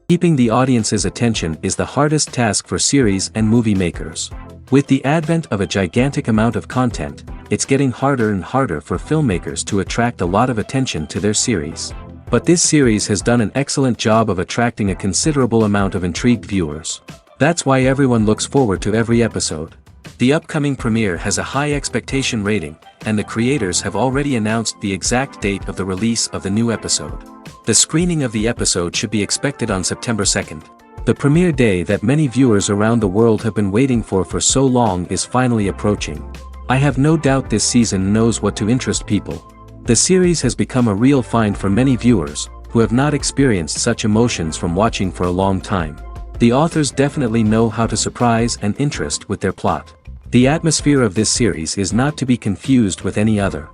Keeping the audience's attention is the hardest task for series and movie makers. With the advent of a gigantic amount of content, it's getting harder and harder for filmmakers to attract a lot of attention to their series. But this series has done an excellent job of attracting a considerable amount of intrigued viewers. That's why everyone looks forward to every episode. The upcoming premiere has a high expectation rating, and the creators have already announced the exact date of the release of the new episode. The screening of the episode should be expected on September 2nd. The premiere day that many viewers around the world have been waiting for so long is finally approaching. I have no doubt this season knows what to interest people. The series has become a real find for many viewers, who have not experienced such emotions from watching for a long time. The authors definitely know how to surprise and interest with their plot. The atmosphere of this series is not to be confused with any other.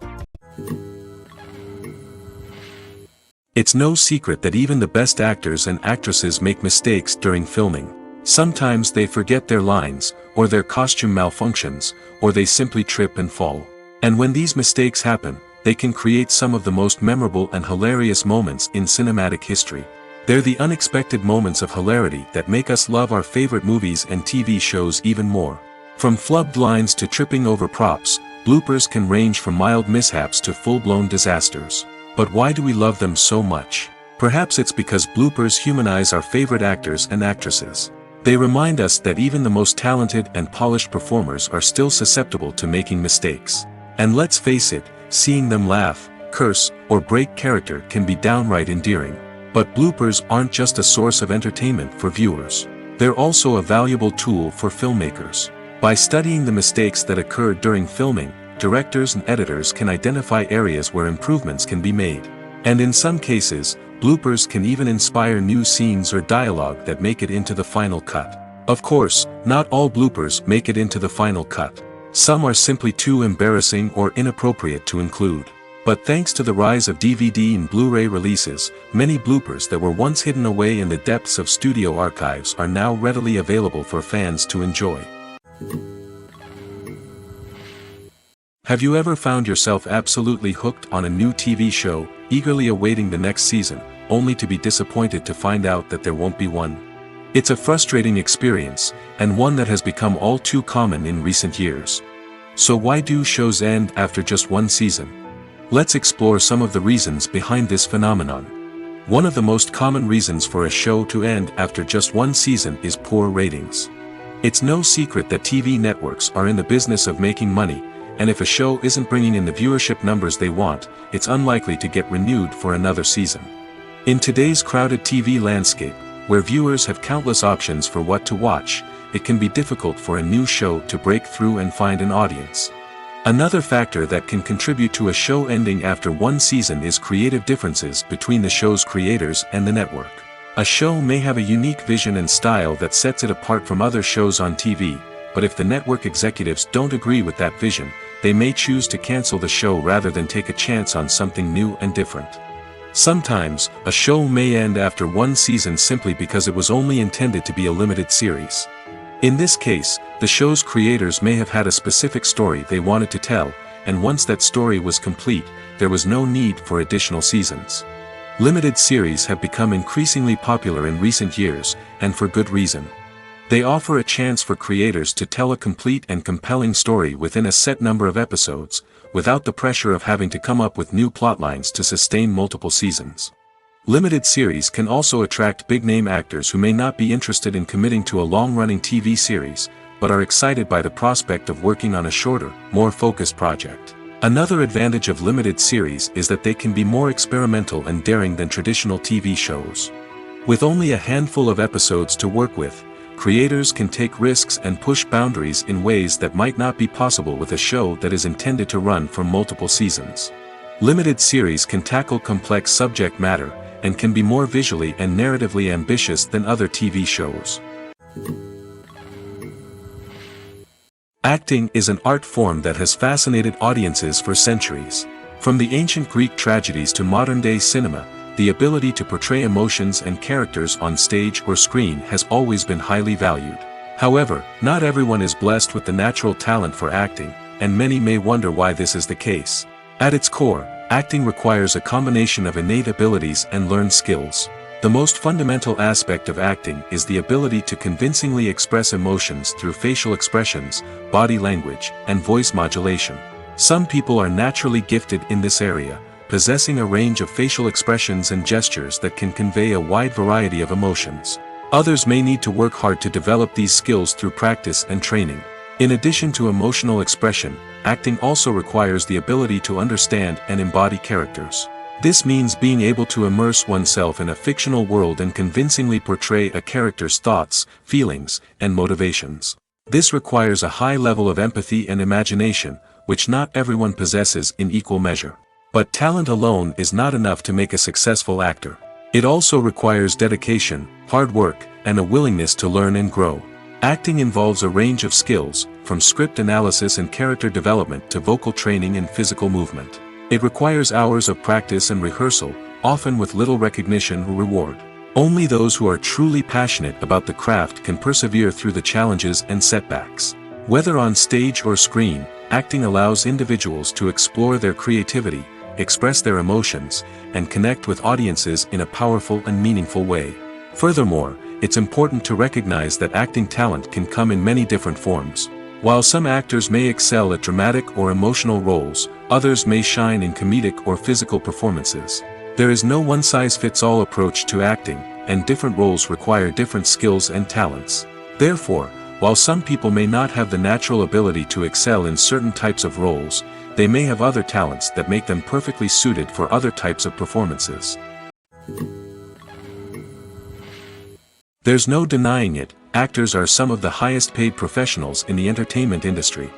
It's no secret that even the best actors and actresses make mistakes during filming. Sometimes they forget their lines, or their costume malfunctions, or they simply trip and fall. And when these mistakes happen, they can create some of the most memorable and hilarious moments in cinematic history. They're the unexpected moments of hilarity that make us love our favorite movies and TV shows even more. From flubbed lines to tripping over props, bloopers can range from mild mishaps to full-blown disasters. But why do we love them so much? Perhaps it's because bloopers humanize our favorite actors and actresses. They remind us that even the most talented and polished performers are still susceptible to making mistakes. And let's face it, seeing them laugh, curse, or break character can be downright endearing. But bloopers aren't just a source of entertainment for viewers. They're also a valuable tool for filmmakers. By studying the mistakes that occur during filming, directors and editors can identify areas where improvements can be made. And in some cases, bloopers can even inspire new scenes or dialogue that make it into the final cut. Of course, not all bloopers make it into the final cut. Some are simply too embarrassing or inappropriate to include. But thanks to the rise of DVD and Blu-ray releases, many bloopers that were once hidden away in the depths of studio archives are now readily available for fans to enjoy. Have you ever found yourself absolutely hooked on a new TV show, eagerly awaiting the next season, only to be disappointed to find out that there won't be one? It's a frustrating experience, and one that has become all too common in recent years. So why do shows end after just one season? Let's explore some of the reasons behind this phenomenon. One of the most common reasons for a show to end after just one season is poor ratings. It's no secret that TV networks are in the business of making money, and if a show isn't bringing in the viewership numbers they want, it's unlikely to get renewed for another season. In today's crowded TV landscape, where viewers have countless options for what to watch, it can be difficult for a new show to break through and find an audience. Another factor that can contribute to a show ending after one season is creative differences between the show's creators and the network. A show may have a unique vision and style that sets it apart from other shows on TV, but if the network executives don't agree with that vision, they may choose to cancel the show rather than take a chance on something new and different. Sometimes, a show may end after one season simply because it was only intended to be a limited series. In this case, the show's creators may have had a specific story they wanted to tell, and once that story was complete, there was no need for additional seasons. Limited series have become increasingly popular in recent years, and for good reason. They offer a chance for creators to tell a complete and compelling story within a set number of episodes, without the pressure of having to come up with new plotlines to sustain multiple seasons. Limited series can also attract big-name actors who may not be interested in committing to a long-running TV series, but are excited by the prospect of working on a shorter, more focused project. Another advantage of limited series is that they can be more experimental and daring than traditional TV shows. With only a handful of episodes to work with, creators can take risks and push boundaries in ways that might not be possible with a show that is intended to run for multiple seasons. Limited series can tackle complex subject matter, and can be more visually and narratively ambitious than other TV shows. Acting is an art form that has fascinated audiences for centuries. From the ancient Greek tragedies to modern-day cinema, the ability to portray emotions and characters on stage or screen has always been highly valued. However, not everyone is blessed with the natural talent for acting, and many may wonder why this is the case. At its core, acting requires a combination of innate abilities and learned skills. The most fundamental aspect of acting is the ability to convincingly express emotions through facial expressions, body language, and voice modulation. Some people are naturally gifted in this area, possessing a range of facial expressions and gestures that can convey a wide variety of emotions. Others may need to work hard to develop these skills through practice and training. In addition to emotional expression, acting also requires the ability to understand and embody characters. This means being able to immerse oneself in a fictional world and convincingly portray a character's thoughts, feelings, and motivations. This requires a high level of empathy and imagination, which not everyone possesses in equal measure. But talent alone is not enough to make a successful actor. It also requires dedication, hard work, and a willingness to learn and grow. Acting involves a range of skills, from script analysis and character development to vocal training and physical movement. It requires hours of practice and rehearsal, often with little recognition or reward. Only those who are truly passionate about the craft can persevere through the challenges and setbacks. Whether on stage or screen, acting allows individuals to explore their creativity, express their emotions, and connect with audiences in a powerful and meaningful way. Furthermore, it's important to recognize that acting talent can come in many different forms. While some actors may excel at dramatic or emotional roles, others may shine in comedic or physical performances. There is no one-size-fits-all approach to acting, and different roles require different skills and talents. Therefore, while some people may not have the natural ability to excel in certain types of roles, they may have other talents that make them perfectly suited for other types of performances. There's no denying it, actors are some of the highest paid professionals in the entertainment industry.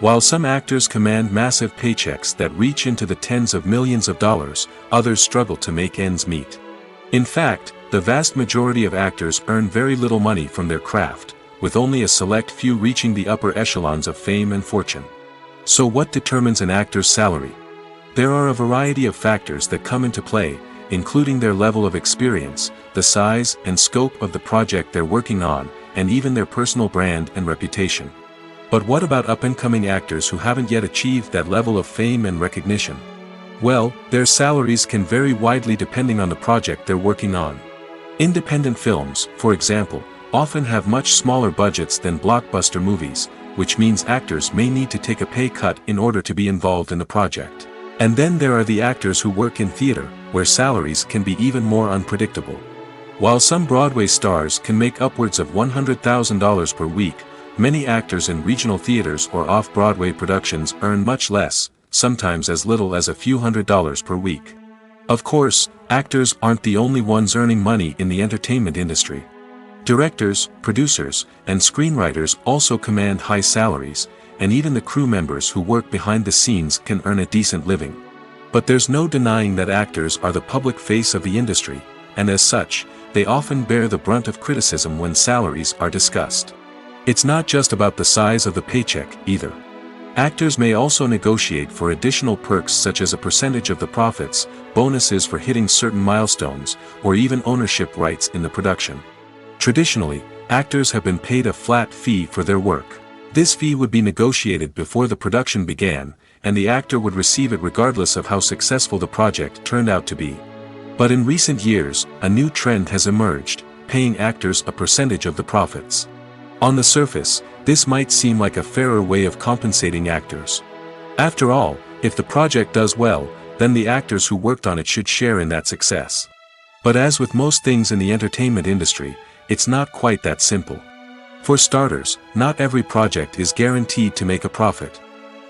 While some actors command massive paychecks that reach into the tens of millions of dollars, others struggle to make ends meet. In fact, the vast majority of actors earn very little money from their craft, with only a select few reaching the upper echelons of fame and fortune. So what determines an actor's salary? There are a variety of factors that come into play, including their level of experience, the size and scope of the project they're working on, and even their personal brand and reputation. But what about up-and-coming actors who haven't yet achieved that level of fame and recognition? Well, their salaries can vary widely depending on the project they're working on. Independent films, for example, often have much smaller budgets than blockbuster movies, which means actors may need to take a pay cut in order to be involved in the project. And then there are the actors who work in theater, where salaries can be even more unpredictable. While some Broadway stars can make upwards of $100,000 per week, many actors in regional theaters or off-Broadway productions earn much less, sometimes as little as a few $100s per week. Of course, actors aren't the only ones earning money in the entertainment industry. Directors, producers, and screenwriters also command high salaries, and even the crew members who work behind the scenes can earn a decent living. But there's no denying that actors are the public face of the industry, and as such, they often bear the brunt of criticism when salaries are discussed. It's not just about the size of the paycheck, either. Actors may also negotiate for additional perks such as a percentage of the profits, bonuses for hitting certain milestones, or even ownership rights in the production. Traditionally, actors have been paid a flat fee for their work. This fee would be negotiated before the production began, and the actor would receive it regardless of how successful the project turned out to be. But in recent years, a new trend has emerged, paying actors a percentage of the profits. On the surface, this might seem like a fairer way of compensating actors. After all, if the project does well, then the actors who worked on it should share in that success. But as with most things in the entertainment industry, it's not quite that simple. For starters, not every project is guaranteed to make a profit.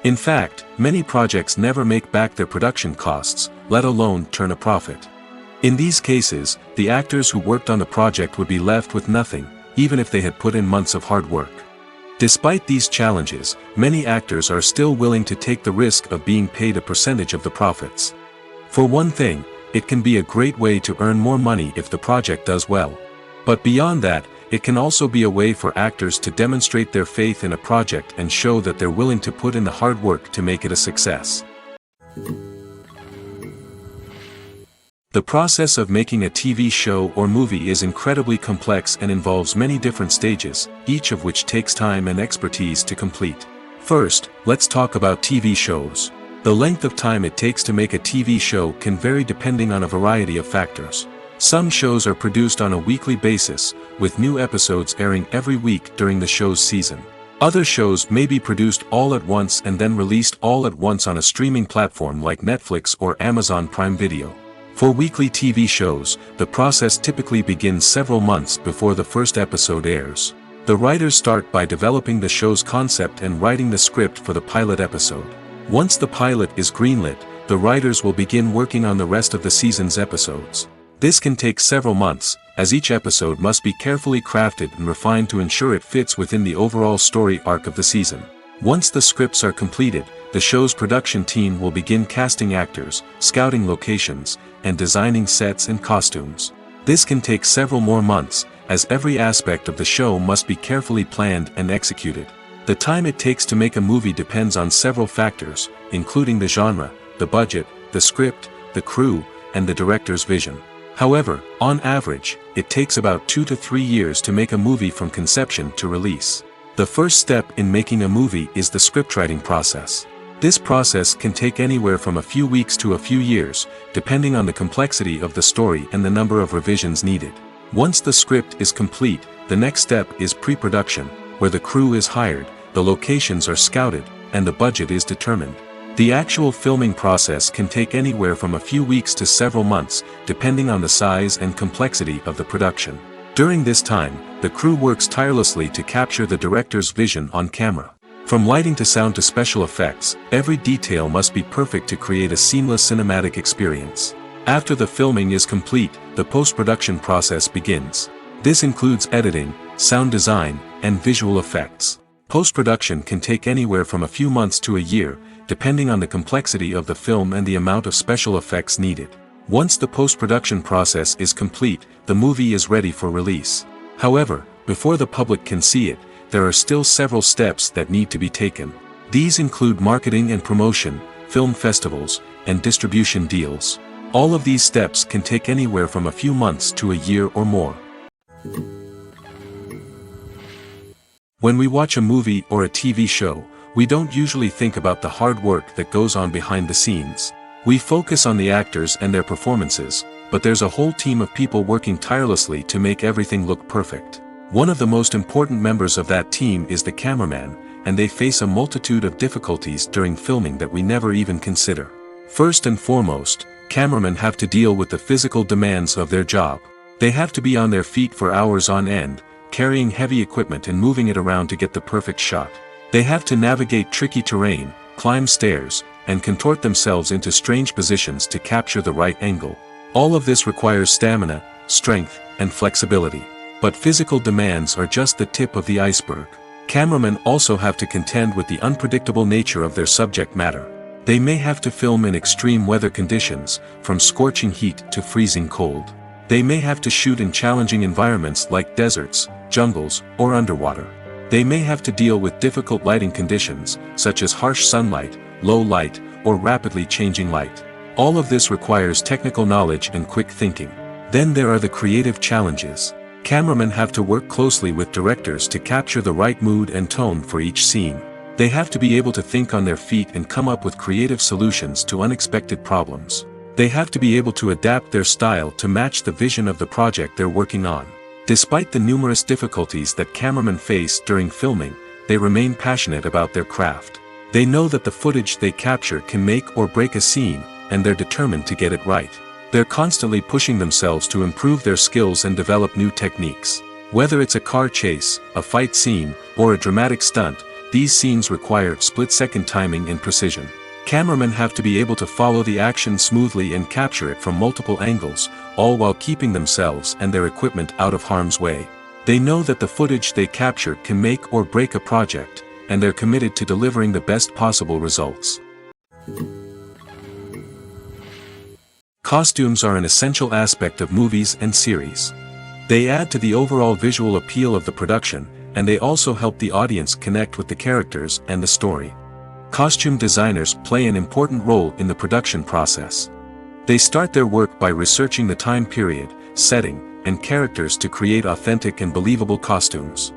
In fact, many projects never make back their production costs, let alone turn a profit. In these cases, the actors who worked on the project would be left with nothing, even if they had put in months of hard work. Despite these challenges, many actors are still willing to take the risk of being paid a percentage of the profits. For one thing, it can be a great way to earn more money if the project does well. But beyond that, it can also be a way for actors to demonstrate their faith in a project and show that they're willing to put in the hard work to make it a success. The process of making a TV show or movie is incredibly complex and involves many different stages, each of which takes time and expertise to complete. First, let's talk about TV shows. The length of time it takes to make a TV show can vary depending on a variety of factors. Some shows are produced on a weekly basis, with new episodes airing every week during the show's season. Other shows may be produced all at once and then released all at once on a streaming platform like Netflix or Amazon Prime Video. For weekly TV shows, the process typically begins several months before the first episode airs. The writers start by developing the show's concept and writing the script for the pilot episode. Once the pilot is greenlit, the writers will begin working on the rest of the season's episodes. This can take several months, as each episode must be carefully crafted and refined to ensure it fits within the overall story arc of the season. Once the scripts are completed, the show's production team will begin casting actors, scouting locations, and designing sets and costumes. This can take several more months, as every aspect of the show must be carefully planned and executed. The time it takes to make a movie depends on several factors, including the genre, the budget, the script, the crew, and the director's vision. However, on average, it takes about 2 to 3 years to make a movie from conception to release. The first step in making a movie is the scriptwriting process. This process can take anywhere from a few weeks to a few years, depending on the complexity of the story and the number of revisions needed. Once the script is complete, the next step is pre-production, where the crew is hired, the locations are scouted, and the budget is determined. The actual filming process can take anywhere from a few weeks to several months, depending on the size and complexity of the production. During this time, the crew works tirelessly to capture the director's vision on camera. From lighting to sound to special effects, every detail must be perfect to create a seamless cinematic experience. After the filming is complete, the post-production process begins. This includes editing, sound design, and visual effects. Post-production can take anywhere from a few months to a year, depending on the complexity of the film and the amount of special effects needed. Once the post-production process is complete, the movie is ready for release. However, before the public can see it, there are still several steps that need to be taken. These include marketing and promotion, film festivals, and distribution deals. All of these steps can take anywhere from a few months to a year or more. When we watch a movie or a TV show, we don't usually think about the hard work that goes on behind the scenes. We focus on the actors and their performances, but there's a whole team of people working tirelessly to make everything look perfect. One of the most important members of that team is the cameraman, and they face a multitude of difficulties during filming that we never even consider. First and foremost, cameramen have to deal with the physical demands of their job. They have to be on their feet for hours on end, carrying heavy equipment and moving it around to get the perfect shot. They have to navigate tricky terrain, climb stairs, and contort themselves into strange positions to capture the right angle. All of this requires stamina, strength, and flexibility. But physical demands are just the tip of the iceberg. Cameramen also have to contend with the unpredictable nature of their subject matter. They may have to film in extreme weather conditions, from scorching heat to freezing cold. They may have to shoot in challenging environments like deserts, jungles, or underwater. They may have to deal with difficult lighting conditions, such as harsh sunlight, low light, or rapidly changing light. All of this requires technical knowledge and quick thinking. Then there are the creative challenges. Cameramen have to work closely with directors to capture the right mood and tone for each scene. They have to be able to think on their feet and come up with creative solutions to unexpected problems. They have to be able to adapt their style to match the vision of the project they're working on. Despite the numerous difficulties that cameramen face during filming, they remain passionate about their craft. They know that the footage they capture can make or break a scene, and they're determined to get it right. They're constantly pushing themselves to improve their skills and develop new techniques. Whether it's a car chase, a fight scene, or a dramatic stunt, these scenes require split-second timing and precision. Cameramen have to be able to follow the action smoothly and capture it from multiple angles, all while keeping themselves and their equipment out of harm's way. They know that the footage they capture can make or break a project, and they're committed to delivering the best possible results. Costumes are an essential aspect of movies and series. They add to the overall visual appeal of the production, and they also help the audience connect with the characters and the story. Costume designers play an important role in the production process. They start their work by researching the time period, setting, and characters to create authentic and believable costumes.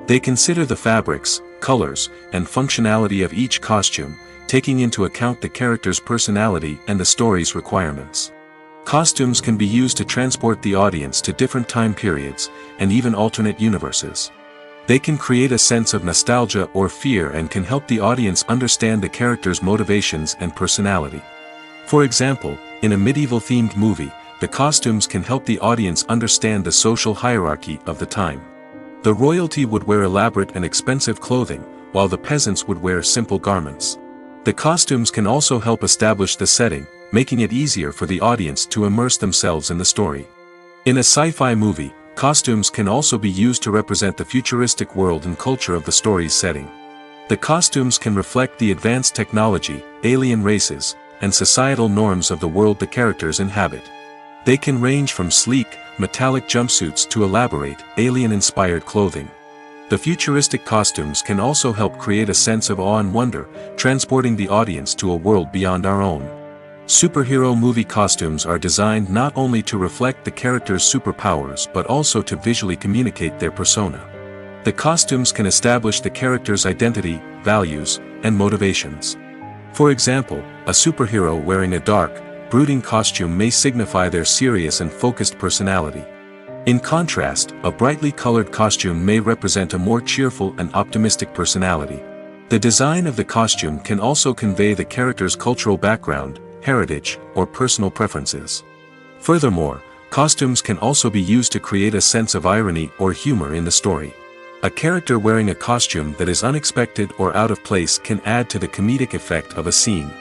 They consider the fabrics, colors, and functionality of each costume, taking into account the character's personality and the story's requirements. Costumes can be used to transport the audience to different time periods, and even alternate universes. They can create a sense of nostalgia or fear and can help the audience understand the character's motivations and personality. For example, in a medieval-themed movie, the costumes can help the audience understand the social hierarchy of the time. The royalty would wear elaborate and expensive clothing, while the peasants would wear simple garments. The costumes can also help establish the setting, making it easier for the audience to immerse themselves in the story. In a sci-fi movie, costumes can also be used to represent the futuristic world and culture of the story's setting. The costumes can reflect the advanced technology, alien races, and societal norms of the world the characters inhabit. They can range from sleek, metallic jumpsuits to elaborate, alien-inspired clothing. The futuristic costumes can also help create a sense of awe and wonder, transporting the audience to a world beyond our own. Superhero movie costumes are designed not only to reflect the character's superpowers but also to visually communicate their persona. The costumes can establish the character's identity, values, and motivations. For example, a superhero wearing a dark, brooding costume may signify their serious and focused personality. In contrast, a brightly colored costume may represent a more cheerful and optimistic personality. The design of the costume can also convey the character's cultural background, heritage, or personal preferences. Furthermore, costumes can also be used to create a sense of irony or humor in the story. A character wearing a costume that is unexpected or out of place can add to the comedic effect of a scene.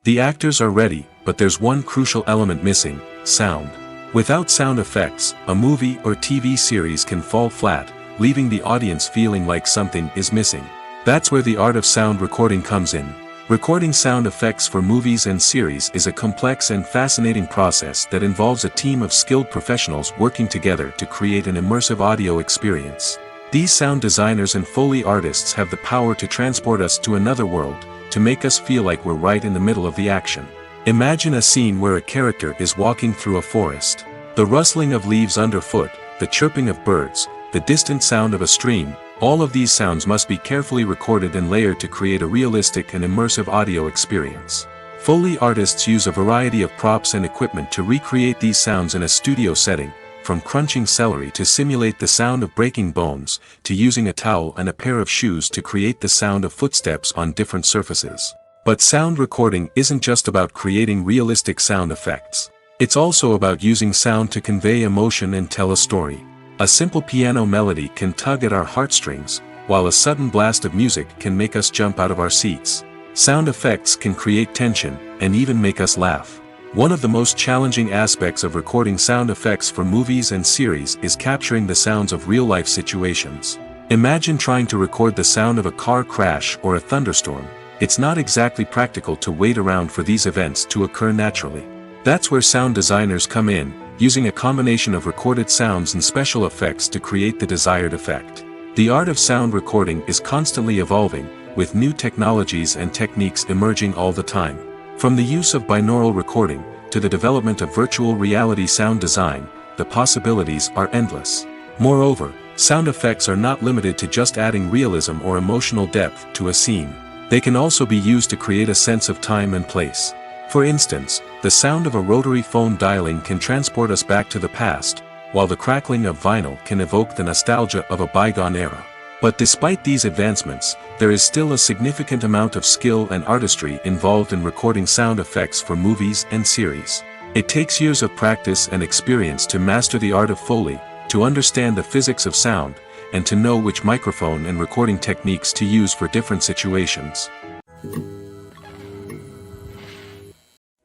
The actors are ready, but there's one crucial element missing: sound. Without sound effects, a movie or TV series can fall flat, leaving the audience feeling like something is missing. That's where the art of sound recording comes in. Recording sound effects for movies and series is a complex and fascinating process that involves a team of skilled professionals working together to create an immersive audio experience. These sound designers and Foley artists have the power to transport us to another world, to make us feel like we're right in the middle of the action. Imagine a scene where a character is walking through a forest. The rustling of leaves underfoot, the chirping of birds, the distant sound of a stream, all of these sounds must be carefully recorded and layered to create a realistic and immersive audio experience. Foley artists use a variety of props and equipment to recreate these sounds in a studio setting, from crunching celery to simulate the sound of breaking bones, to using a towel and a pair of shoes to create the sound of footsteps on different surfaces. But sound recording isn't just about creating realistic sound effects. It's also about using sound to convey emotion and tell a story. A simple piano melody can tug at our heartstrings, while a sudden blast of music can make us jump out of our seats. Sound effects can create tension, and even make us laugh. One of the most challenging aspects of recording sound effects for movies and series is capturing the sounds of real-life situations. Imagine trying to record the sound of a car crash or a thunderstorm. It's not exactly practical to wait around for these events to occur naturally. That's where sound designers come in, using a combination of recorded sounds and special effects to create the desired effect. The art of sound recording is constantly evolving, with new technologies and techniques emerging all the time. From the use of binaural recording, to the development of virtual reality sound design, the possibilities are endless. Moreover, sound effects are not limited to just adding realism or emotional depth to a scene. They can also be used to create a sense of time and place. For instance, the sound of a rotary phone dialing can transport us back to the past, while the crackling of vinyl can evoke the nostalgia of a bygone era. But despite these advancements, there is still a significant amount of skill and artistry involved in recording sound effects for movies and series. It takes years of practice and experience to master the art of Foley, to understand the physics of sound, and to know which microphone and recording techniques to use for different situations.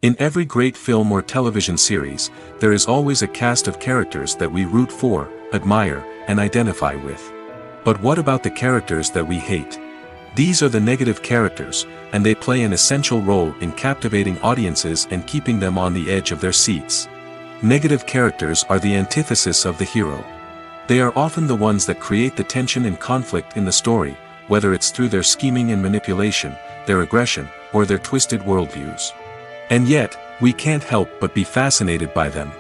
In every great film or television series, there is always a cast of characters that we root for, admire, and identify with. But what about the characters that we hate? These are the negative characters, and they play an essential role in captivating audiences and keeping them on the edge of their seats. Negative characters are the antithesis of the hero. They are often the ones that create the tension and conflict in the story, whether it's through their scheming and manipulation, their aggression, or their twisted worldviews. And yet, we can't help but be fascinated by them.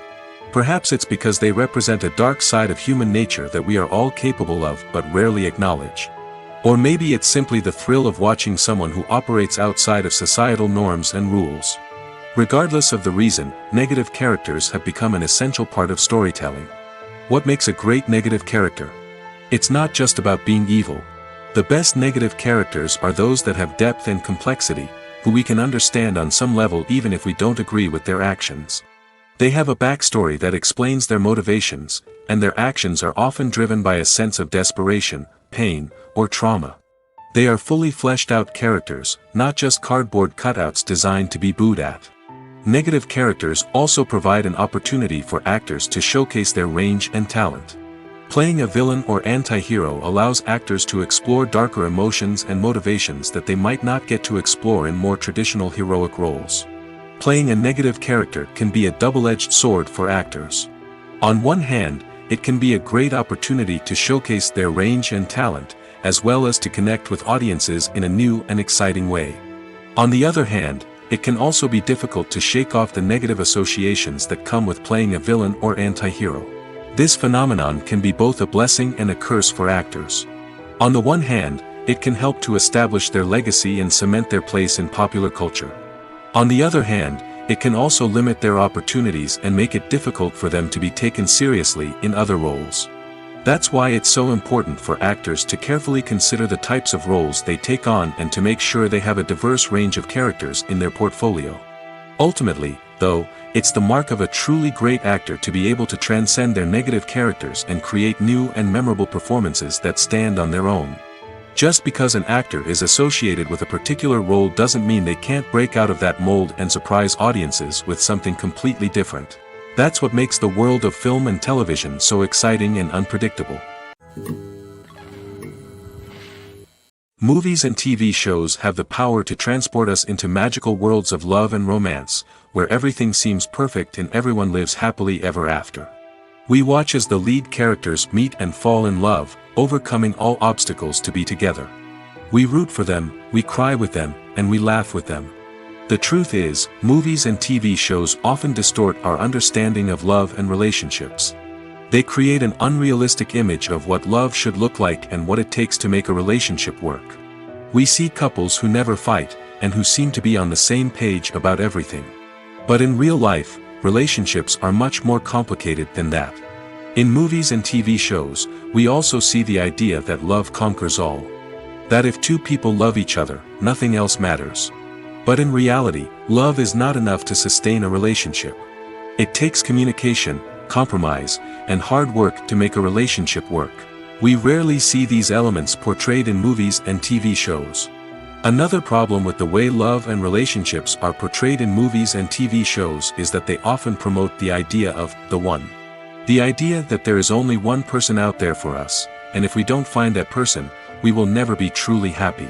Perhaps it's because they represent a dark side of human nature that we are all capable of but rarely acknowledge. Or maybe it's simply the thrill of watching someone who operates outside of societal norms and rules. Regardless of the reason, negative characters have become an essential part of storytelling. What makes a great negative character? It's not just about being evil. The best negative characters are those that have depth and complexity, who we can understand on some level even if we don't agree with their actions. They have a backstory that explains their motivations, and their actions are often driven by a sense of desperation, pain, or trauma. They are fully fleshed out characters, not just cardboard cutouts designed to be booed at. Negative characters also provide an opportunity for actors to showcase their range and talent. Playing a villain or anti-hero allows actors to explore darker emotions and motivations that they might not get to explore in more traditional heroic roles. Playing a negative character can be a double-edged sword for actors. On one hand, it can be a great opportunity to showcase their range and talent, as well as to connect with audiences in a new and exciting way. On the other hand, it can also be difficult to shake off the negative associations that come with playing a villain or anti-hero. This phenomenon can be both a blessing and a curse for actors. On the one hand, it can help to establish their legacy and cement their place in popular culture. On the other hand, it can also limit their opportunities and make it difficult for them to be taken seriously in other roles. That's why it's so important for actors to carefully consider the types of roles they take on and to make sure they have a diverse range of characters in their portfolio. Ultimately, though, it's the mark of a truly great actor to be able to transcend their negative characters and create new and memorable performances that stand on their own. Just because an actor is associated with a particular role doesn't mean they can't break out of that mold and surprise audiences with something completely different. That's what makes the world of film and television so exciting and unpredictable. Movies and TV shows have the power to transport us into magical worlds of love and romance, where everything seems perfect and everyone lives happily ever after. We watch as the lead characters meet and fall in love, overcoming all obstacles to be together. We root for them, we cry with them, and we laugh with them. The truth is, movies and TV shows often distort our understanding of love and relationships. They create an unrealistic image of what love should look like and what it takes to make a relationship work. We see couples who never fight, and who seem to be on the same page about everything. But in real life, relationships are much more complicated than that. In movies and TV shows, we also see the idea that love conquers all. That if two people love each other, nothing else matters. But in reality, love is not enough to sustain a relationship. It takes communication, compromise, and hard work to make a relationship work. We rarely see these elements portrayed in movies and TV shows. Another problem with the way love and relationships are portrayed in movies and TV shows is that they often promote the idea of the one. The idea that there is only one person out there for us, and if we don't find that person, we will never be truly happy.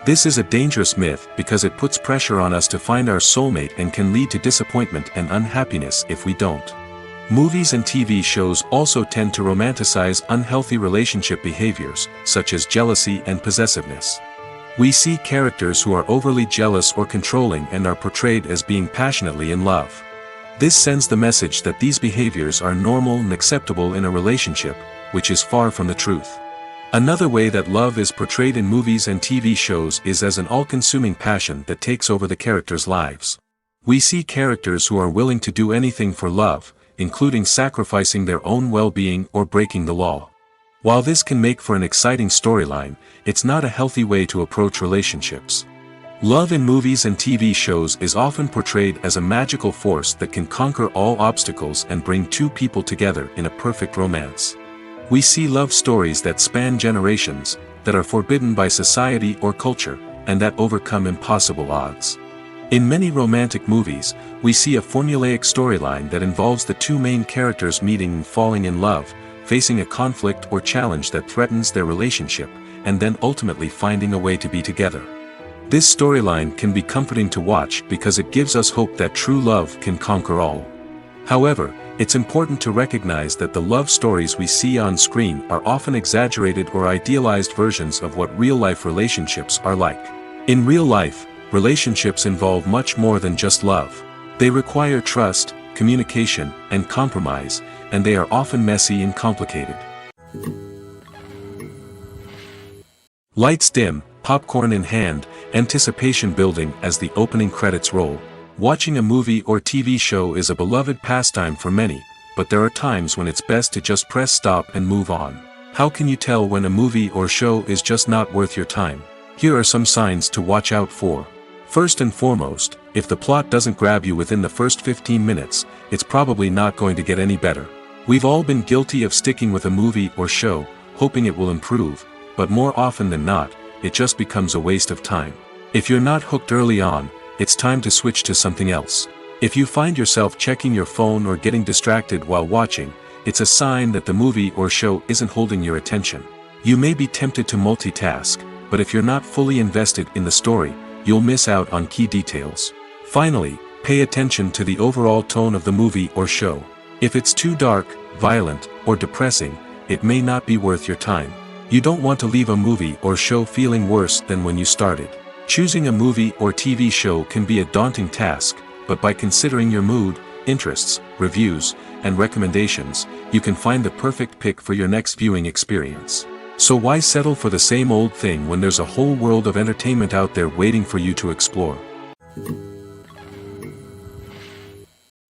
This is a dangerous myth because it puts pressure on us to find our soulmate and can lead to disappointment and unhappiness if we don't. Movies and TV shows also tend to romanticize unhealthy relationship behaviors, such as jealousy and possessiveness. We see characters who are overly jealous or controlling and are portrayed as being passionately in love. This sends the message that these behaviors are normal and acceptable in a relationship, which is far from the truth. Another way that love is portrayed in movies and TV shows is as an all-consuming passion that takes over the characters' lives. We see characters who are willing to do anything for love, including sacrificing their own well-being or breaking the law. While this can make for an exciting storyline, it's not a healthy way to approach relationships. Love in movies and TV shows is often portrayed as a magical force that can conquer all obstacles and bring two people together in a perfect romance. We see love stories that span generations, that are forbidden by society or culture, and that overcome impossible odds. In many romantic movies, we see a formulaic storyline that involves the two main characters meeting and falling in love, facing a conflict or challenge that threatens their relationship, and then ultimately finding a way to be together. This storyline can be comforting to watch because it gives us hope that true love can conquer all. However, it's important to recognize that the love stories we see on screen are often exaggerated or idealized versions of what real-life relationships are like. In real life, relationships involve much more than just love. They require trust, communication, and compromise, and they are often messy and complicated. Lights dim, popcorn in hand, anticipation building as the opening credits roll. Watching a movie or TV show is a beloved pastime for many, but there are times when it's best to just press stop and move on. How can you tell when a movie or show is just not worth your time? Here are some signs to watch out for. First and foremost, if the plot doesn't grab you within the first 15 minutes, it's probably not going to get any better. We've all been guilty of sticking with a movie or show, hoping it will improve, but more often than not, it just becomes a waste of time. If you're not hooked early on, it's time to switch to something else. If you find yourself checking your phone or getting distracted while watching, it's a sign that the movie or show isn't holding your attention. You may be tempted to multitask, but if you're not fully invested in the story, you'll miss out on key details. Finally, pay attention to the overall tone of the movie or show. If it's too dark, violent, or depressing, it may not be worth your time. You don't want to leave a movie or show feeling worse than when you started. Choosing a movie or TV show can be a daunting task, but by considering your mood, interests, reviews, and recommendations, you can find the perfect pick for your next viewing experience. So why settle for the same old thing when there's a whole world of entertainment out there waiting for you to explore?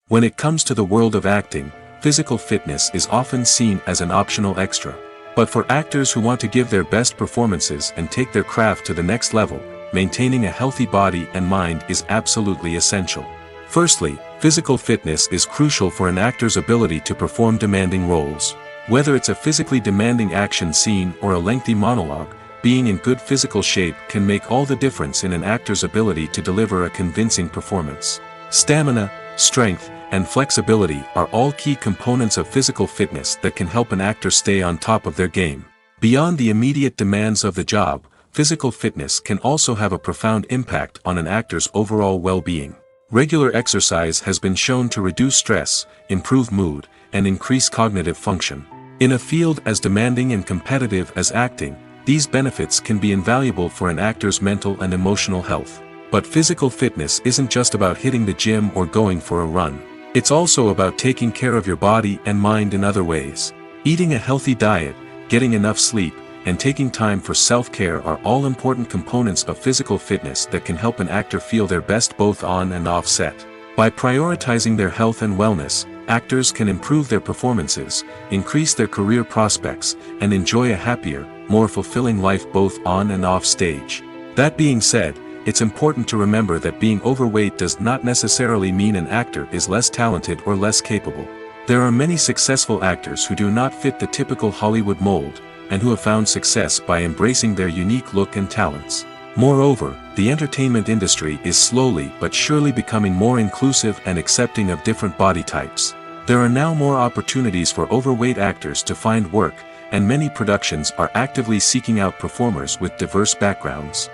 When it comes to the world of acting, physical fitness is often seen as an optional extra. But for actors who want to give their best performances and take their craft to the next level, maintaining a healthy body and mind is absolutely essential. Firstly, physical fitness is crucial for an actor's ability to perform demanding roles. Whether it's a physically demanding action scene or a lengthy monologue, being in good physical shape can make all the difference in an actor's ability to deliver a convincing performance. Stamina, strength, and flexibility are all key components of physical fitness that can help an actor stay on top of their game. Beyond the immediate demands of the job, physical fitness can also have a profound impact on an actor's overall well-being. Regular exercise has been shown to reduce stress, improve mood, and increase cognitive function. In a field as demanding and competitive as acting, these benefits can be invaluable for an actor's mental and emotional health. But physical fitness isn't just about hitting the gym or going for a run. It's also about taking care of your body and mind in other ways. Eating a healthy diet, getting enough sleep, and taking time for self-care are all important components of physical fitness that can help an actor feel their best both on and off set. By prioritizing their health and wellness, actors can improve their performances, increase their career prospects, and enjoy a happier, more fulfilling life both on and off stage. That being said, it's important to remember that being overweight does not necessarily mean an actor is less talented or less capable. There are many successful actors who do not fit the typical Hollywood mold, and who have found success by embracing their unique look and talents. Moreover, the entertainment industry is slowly but surely becoming more inclusive and accepting of different body types. There are now more opportunities for overweight actors to find work, and many productions are actively seeking out performers with diverse backgrounds.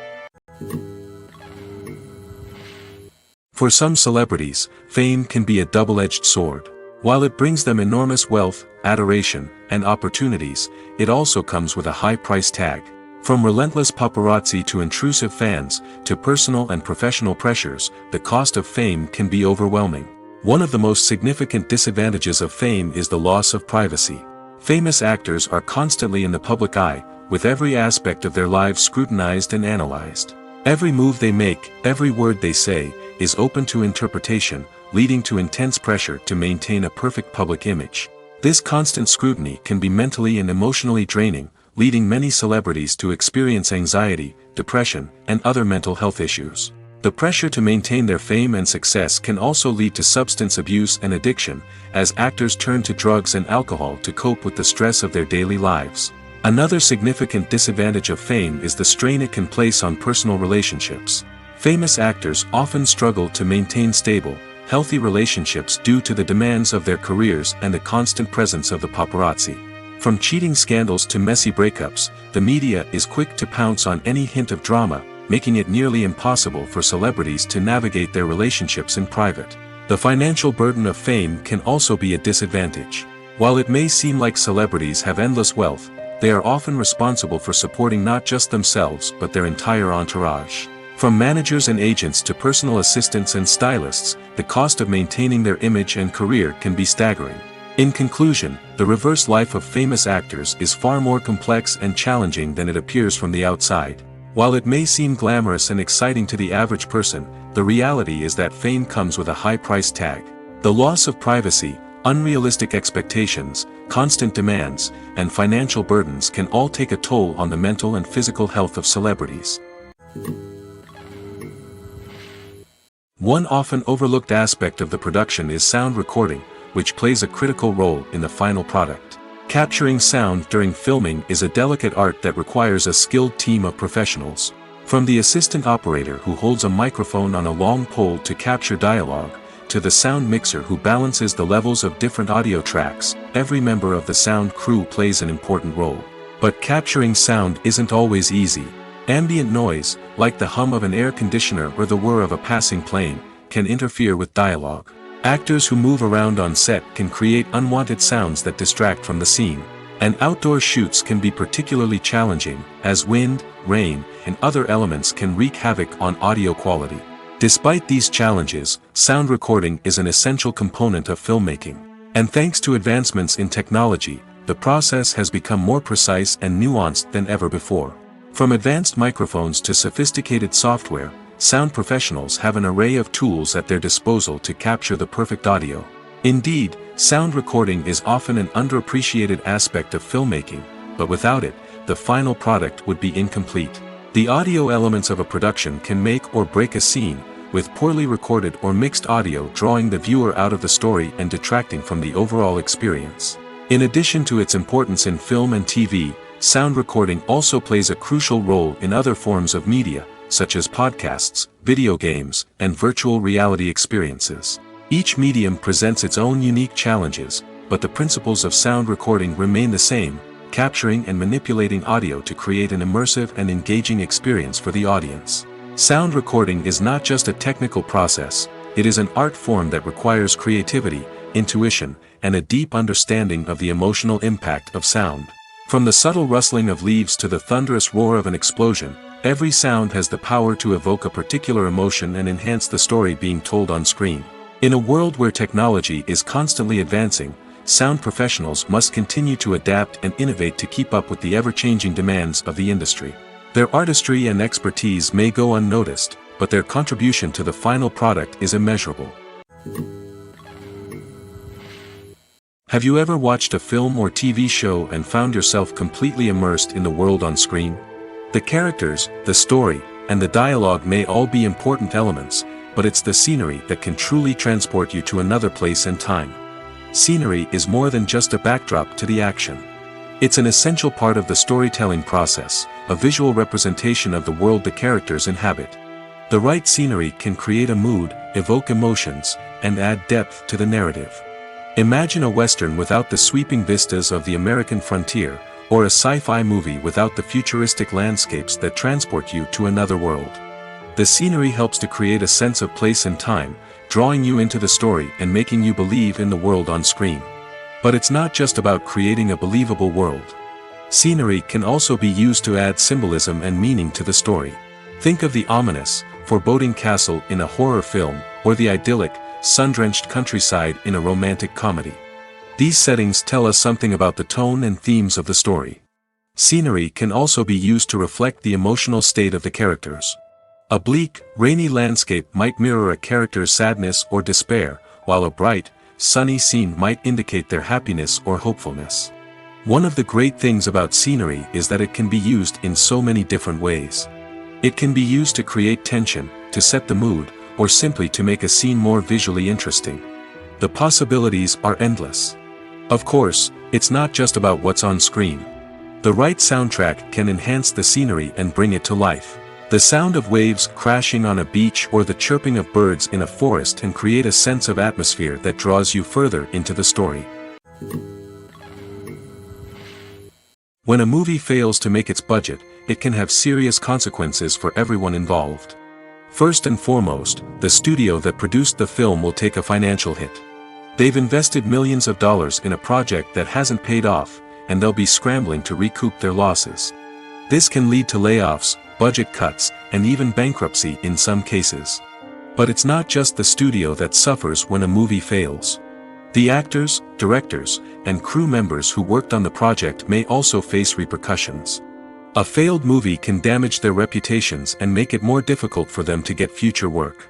For some celebrities, fame can be a double-edged sword. While it brings them enormous wealth, adoration, and opportunities, it also comes with a high price tag. From relentless paparazzi to intrusive fans, to personal and professional pressures, the cost of fame can be overwhelming. One of the most significant disadvantages of fame is the loss of privacy. Famous actors are constantly in the public eye, with every aspect of their lives scrutinized and analyzed. Every move they make, every word they say, is open to interpretation, leading to intense pressure to maintain a perfect public image. This constant scrutiny can be mentally and emotionally draining, leading many celebrities to experience anxiety, depression, and other mental health issues. The pressure to maintain their fame and success can also lead to substance abuse and addiction, as actors turn to drugs and alcohol to cope with the stress of their daily lives. Another significant disadvantage of fame is the strain it can place on personal relationships. Famous actors often struggle to maintain stable, healthy relationships due to the demands of their careers and the constant presence of the paparazzi. From cheating scandals to messy breakups, the media is quick to pounce on any hint of drama, making it nearly impossible for celebrities to navigate their relationships in private. The financial burden of fame can also be a disadvantage. While it may seem like celebrities have endless wealth, they are often responsible for supporting not just themselves but their entire entourage. From managers and agents to personal assistants and stylists, the cost of maintaining their image and career can be staggering. In conclusion, the reverse life of famous actors is far more complex and challenging than it appears from the outside. While it may seem glamorous and exciting to the average person, the reality is that fame comes with a high price tag. The loss of privacy, unrealistic expectations, constant demands, and financial burdens can all take a toll on the mental and physical health of celebrities. One often overlooked aspect of the production is sound recording, which plays a critical role in the final product. Capturing sound during filming is a delicate art that requires a skilled team of professionals. From the assistant operator who holds a microphone on a long pole to capture dialogue, to the sound mixer who balances the levels of different audio tracks, every member of the sound crew plays an important role. But capturing sound isn't always easy. Ambient noise, like the hum of an air conditioner or the whir of a passing plane, can interfere with dialogue. Actors who move around on set can create unwanted sounds that distract from the scene. And outdoor shoots can be particularly challenging, as wind, rain, and other elements can wreak havoc on audio quality. Despite these challenges, sound recording is an essential component of filmmaking. And thanks to advancements in technology, the process has become more precise and nuanced than ever before. From advanced microphones to sophisticated software, sound professionals have an array of tools at their disposal to capture the perfect audio. Indeed, sound recording is often an underappreciated aspect of filmmaking, but without it, the final product would be incomplete. The audio elements of a production can make or break a scene, with poorly recorded or mixed audio drawing the viewer out of the story and detracting from the overall experience. In addition to its importance in film and TV, sound recording also plays a crucial role in other forms of media, such as podcasts, video games, and virtual reality experiences. Each medium presents its own unique challenges, but the principles of sound recording remain the same, capturing and manipulating audio to create an immersive and engaging experience for the audience. Sound recording is not just a technical process, it is an art form that requires creativity, intuition, and a deep understanding of the emotional impact of sound. From the subtle rustling of leaves to the thunderous roar of an explosion, every sound has the power to evoke a particular emotion and enhance the story being told on screen. In a world where technology is constantly advancing, sound professionals must continue to adapt and innovate to keep up with the ever-changing demands of the industry. Their artistry and expertise may go unnoticed, but their contribution to the final product is immeasurable. Have you ever watched a film or TV show and found yourself completely immersed in the world on screen? The characters, the story, and the dialogue may all be important elements, but it's the scenery that can truly transport you to another place and time. Scenery is more than just a backdrop to the action. It's an essential part of the storytelling process, a visual representation of the world the characters inhabit. The right scenery can create a mood, evoke emotions, and add depth to the narrative. Imagine a Western without the sweeping vistas of the American frontier, or a sci-fi movie without the futuristic landscapes that transport you to another world. The scenery helps to create a sense of place and time, drawing you into the story and making you believe in the world on screen. But it's not just about creating a believable world. Scenery can also be used to add symbolism and meaning to the story. Think of the ominous, foreboding castle in a horror film, or the idyllic, sun-drenched countryside in a romantic comedy. These settings tell us something about the tone and themes of the story. Scenery can also be used to reflect the emotional state of the characters. A bleak, rainy landscape might mirror a character's sadness or despair, while a bright, sunny scene might indicate their happiness or hopefulness. One of the great things about scenery is that it can be used in so many different ways. It can be used to create tension, to set the mood, or simply to make a scene more visually interesting. The possibilities are endless. Of course, it's not just about what's on screen. The right soundtrack can enhance the scenery and bring it to life. The sound of waves crashing on a beach or the chirping of birds in a forest can create a sense of atmosphere that draws you further into the story. When a movie fails to make its budget, it can have serious consequences for everyone involved. First and foremost, the studio that produced the film will take a financial hit. They've invested millions of dollars in a project that hasn't paid off, and they'll be scrambling to recoup their losses. This can lead to layoffs, budget cuts, and even bankruptcy in some cases. But it's not just the studio that suffers when a movie fails. The actors, directors, and crew members who worked on the project may also face repercussions. A failed movie can damage their reputations and make it more difficult for them to get future work.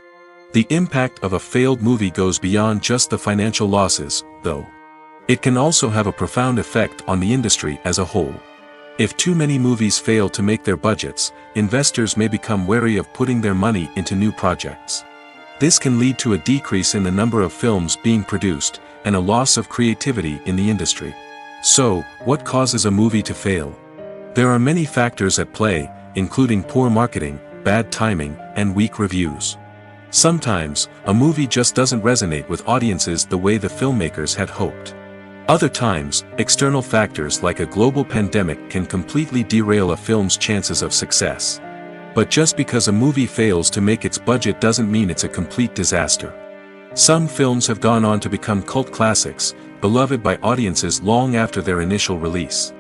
The impact of a failed movie goes beyond just the financial losses, though. It can also have a profound effect on the industry as a whole. If too many movies fail to make their budgets, investors may become wary of putting their money into new projects. This can lead to a decrease in the number of films being produced, and a loss of creativity in the industry. So, what causes a movie to fail? There are many factors at play, including poor marketing, bad timing, and weak reviews. Sometimes, a movie just doesn't resonate with audiences the way the filmmakers had hoped. Other times, external factors like a global pandemic can completely derail a film's chances of success. But just because a movie fails to make its budget doesn't mean it's a complete disaster. Some films have gone on to become cult classics, beloved by audiences long after their initial release.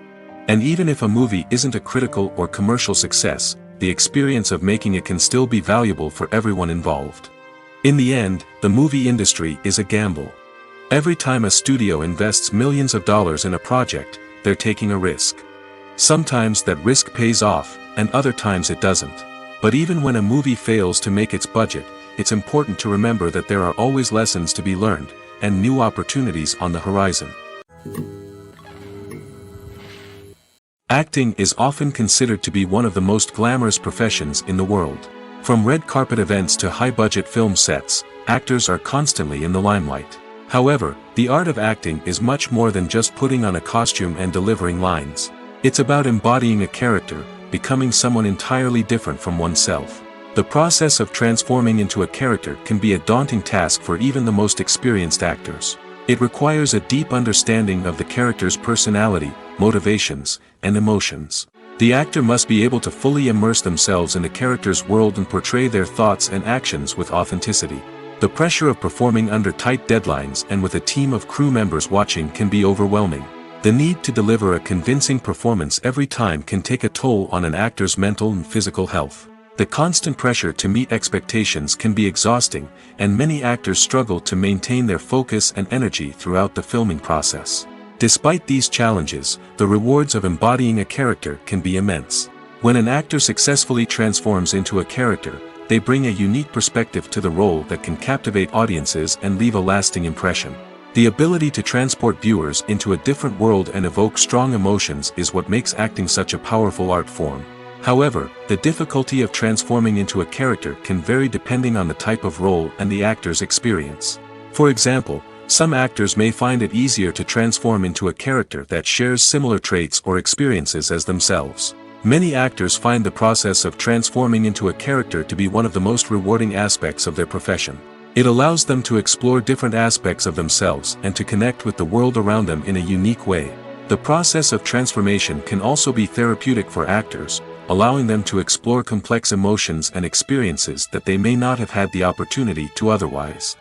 And even if a movie isn't a critical or commercial success, the experience of making it can still be valuable for everyone involved. In the end, the movie industry is a gamble. Every time a studio invests millions of dollars in a project, they're taking a risk. Sometimes that risk pays off, and other times it doesn't. But even when a movie fails to make its budget, it's important to remember that there are always lessons to be learned, and new opportunities on the horizon. Acting is often considered to be one of the most glamorous professions in the world. From red carpet events to high-budget film sets, actors are constantly in the limelight. However, the art of acting is much more than just putting on a costume and delivering lines. It's about embodying a character, becoming someone entirely different from oneself. The process of transforming into a character can be a daunting task for even the most experienced actors. It requires a deep understanding of the character's personality, motivations, and emotions. The actor must be able to fully immerse themselves in the character's world and portray their thoughts and actions with authenticity. The pressure of performing under tight deadlines and with a team of crew members watching can be overwhelming. The need to deliver a convincing performance every time can take a toll on an actor's mental and physical health. The constant pressure to meet expectations can be exhausting, and many actors struggle to maintain their focus and energy throughout the filming process. Despite these challenges, the rewards of embodying a character can be immense. When an actor successfully transforms into a character, they bring a unique perspective to the role that can captivate audiences and leave a lasting impression. The ability to transport viewers into a different world and evoke strong emotions is what makes acting such a powerful art form. However, the difficulty of transforming into a character can vary depending on the type of role and the actor's experience. For example, some actors may find it easier to transform into a character that shares similar traits or experiences as themselves. Many actors find the process of transforming into a character to be one of the most rewarding aspects of their profession. It allows them to explore different aspects of themselves and to connect with the world around them in a unique way. The process of transformation can also be therapeutic for actors, allowing them to explore complex emotions and experiences that they may not have had the opportunity to otherwise.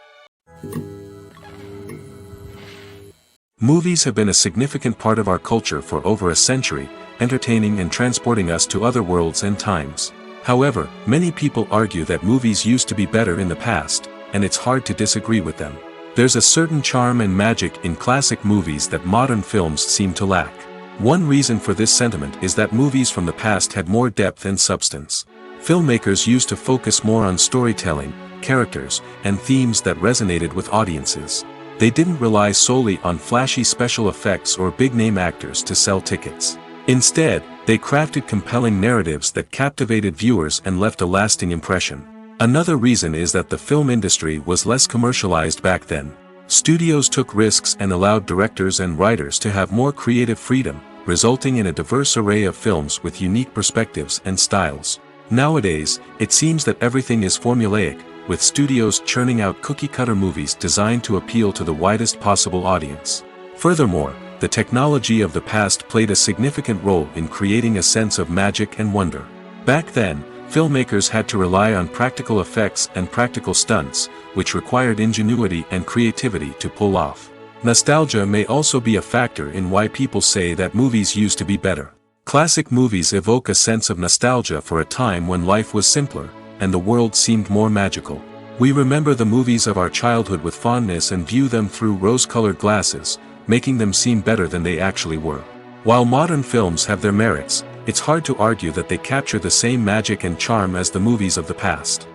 Movies have been a significant part of our culture for over a century, entertaining and transporting us to other worlds and times. However, many people argue that movies used to be better in the past, and it's hard to disagree with them. There's a certain charm and magic in classic movies that modern films seem to lack. One reason for this sentiment is that movies from the past had more depth and substance. Filmmakers used to focus more on storytelling, characters, and themes that resonated with audiences. They didn't rely solely on flashy special effects or big-name actors to sell tickets. Instead, they crafted compelling narratives that captivated viewers and left a lasting impression. Another reason is that the film industry was less commercialized back then. Studios took risks and allowed directors and writers to have more creative freedom, resulting in a diverse array of films with unique perspectives and styles. Nowadays, it seems that everything is formulaic, with studios churning out cookie-cutter movies designed to appeal to the widest possible audience. Furthermore, the technology of the past played a significant role in creating a sense of magic and wonder. Back then, filmmakers had to rely on practical effects and practical stunts, which required ingenuity and creativity to pull off. Nostalgia may also be a factor in why people say that movies used to be better. Classic movies evoke a sense of nostalgia for a time when life was simpler, and the world seemed more magical. We remember the movies of our childhood with fondness and view them through rose-colored glasses, making them seem better than they actually were. While modern films have their merits, it's hard to argue that they capture the same magic and charm as the movies of the past.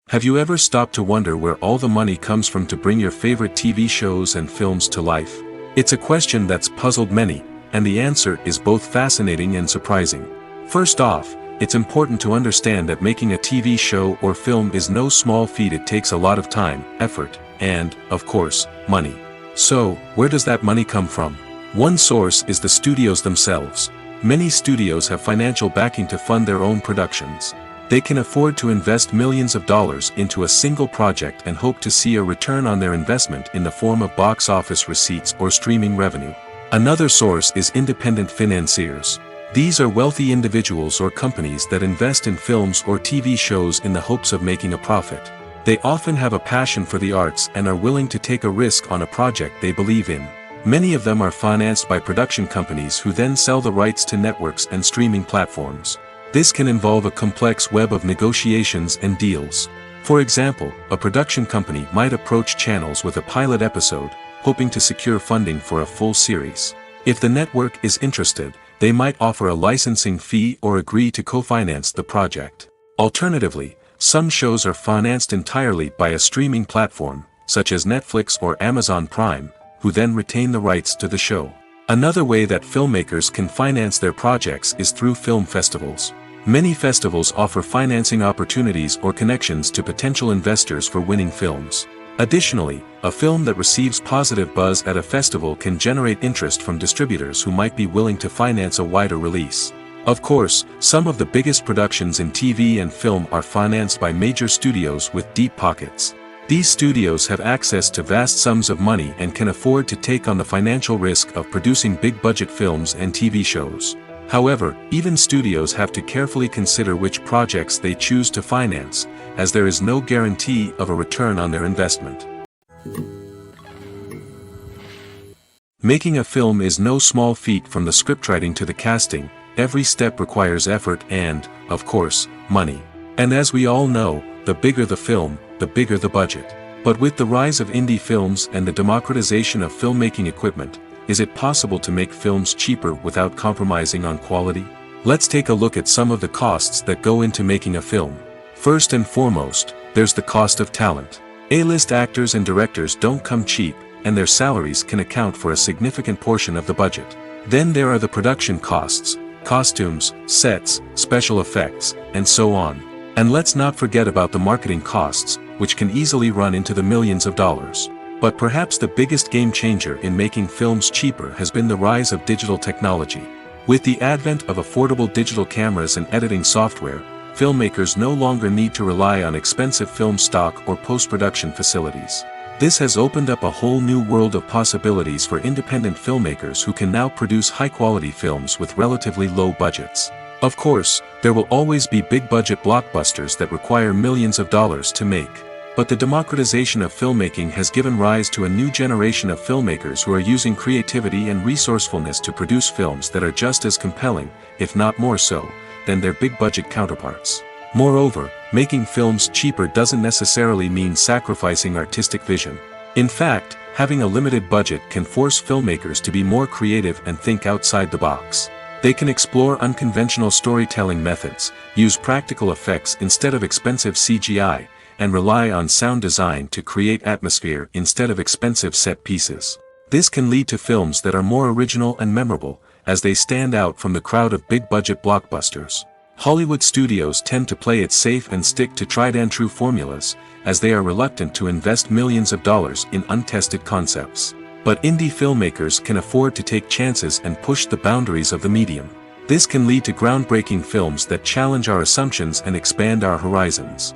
Have you ever stopped to wonder where all the money comes from to bring your favorite TV shows and films to life? It's a question that's puzzled many, and the answer is both fascinating and surprising. First off, it's important to understand that making a TV show or film is no small feat. It takes a lot of time, effort, and, of course, money. So, where does that money come from? One source is the studios themselves. Many studios have financial backing to fund their own productions. They can afford to invest millions of dollars into a single project and hope to see a return on their investment in the form of box office receipts or streaming revenue. Another source is independent financiers. These are wealthy individuals or companies that invest in films or TV shows in the hopes of making a profit. They often have a passion for the arts and are willing to take a risk on a project they believe in. Many of them are financed by production companies who then sell the rights to networks and streaming platforms. This can involve a complex web of negotiations and deals. For example, a production company might approach channels with a pilot episode, hoping to secure funding for a full series. If the network is interested, they might offer a licensing fee or agree to co-finance the project. Alternatively, some shows are financed entirely by a streaming platform, such as Netflix or Amazon Prime, who then retain the rights to the show. Another way that filmmakers can finance their projects is through film festivals. Many festivals offer financing opportunities or connections to potential investors for winning films. Additionally, a film that receives positive buzz at a festival can generate interest from distributors who might be willing to finance a wider release. Of course, some of the biggest productions in TV and film are financed by major studios with deep pockets. These studios have access to vast sums of money and can afford to take on the financial risk of producing big-budget films and TV shows. However, even studios have to carefully consider which projects they choose to finance, as there is no guarantee of a return on their investment. Making a film is no small feat. From the scriptwriting to the casting, every step requires effort and, of course, money. And as we all know, the bigger the film, the bigger the budget. But with the rise of indie films and the democratization of filmmaking equipment, is it possible to make films cheaper without compromising on quality? Let's take a look at some of the costs that go into making a film. First and foremost, there's the cost of talent. A-list actors and directors don't come cheap, and their salaries can account for a significant portion of the budget. Then there are the production costs, costumes, sets, special effects, and so on. And let's not forget about the marketing costs, which can easily run into the millions of dollars. But perhaps the biggest game changer in making films cheaper has been the rise of digital technology. With the advent of affordable digital cameras and editing software, filmmakers no longer need to rely on expensive film stock or post-production facilities. This has opened up a whole new world of possibilities for independent filmmakers who can now produce high-quality films with relatively low budgets. Of course, there will always be big-budget blockbusters that require millions of dollars to make. But the democratization of filmmaking has given rise to a new generation of filmmakers who are using creativity and resourcefulness to produce films that are just as compelling, if not more so, than their big-budget counterparts. Moreover, making films cheaper doesn't necessarily mean sacrificing artistic vision. In fact, having a limited budget can force filmmakers to be more creative and think outside the box. They can explore unconventional storytelling methods, use practical effects instead of expensive CGI, and rely on sound design to create atmosphere instead of expensive set pieces. This can lead to films that are more original and memorable, as they stand out from the crowd of big-budget blockbusters. Hollywood studios tend to play it safe and stick to tried-and-true formulas, as they are reluctant to invest millions of dollars in untested concepts. But indie filmmakers can afford to take chances and push the boundaries of the medium. This can lead to groundbreaking films that challenge our assumptions and expand our horizons.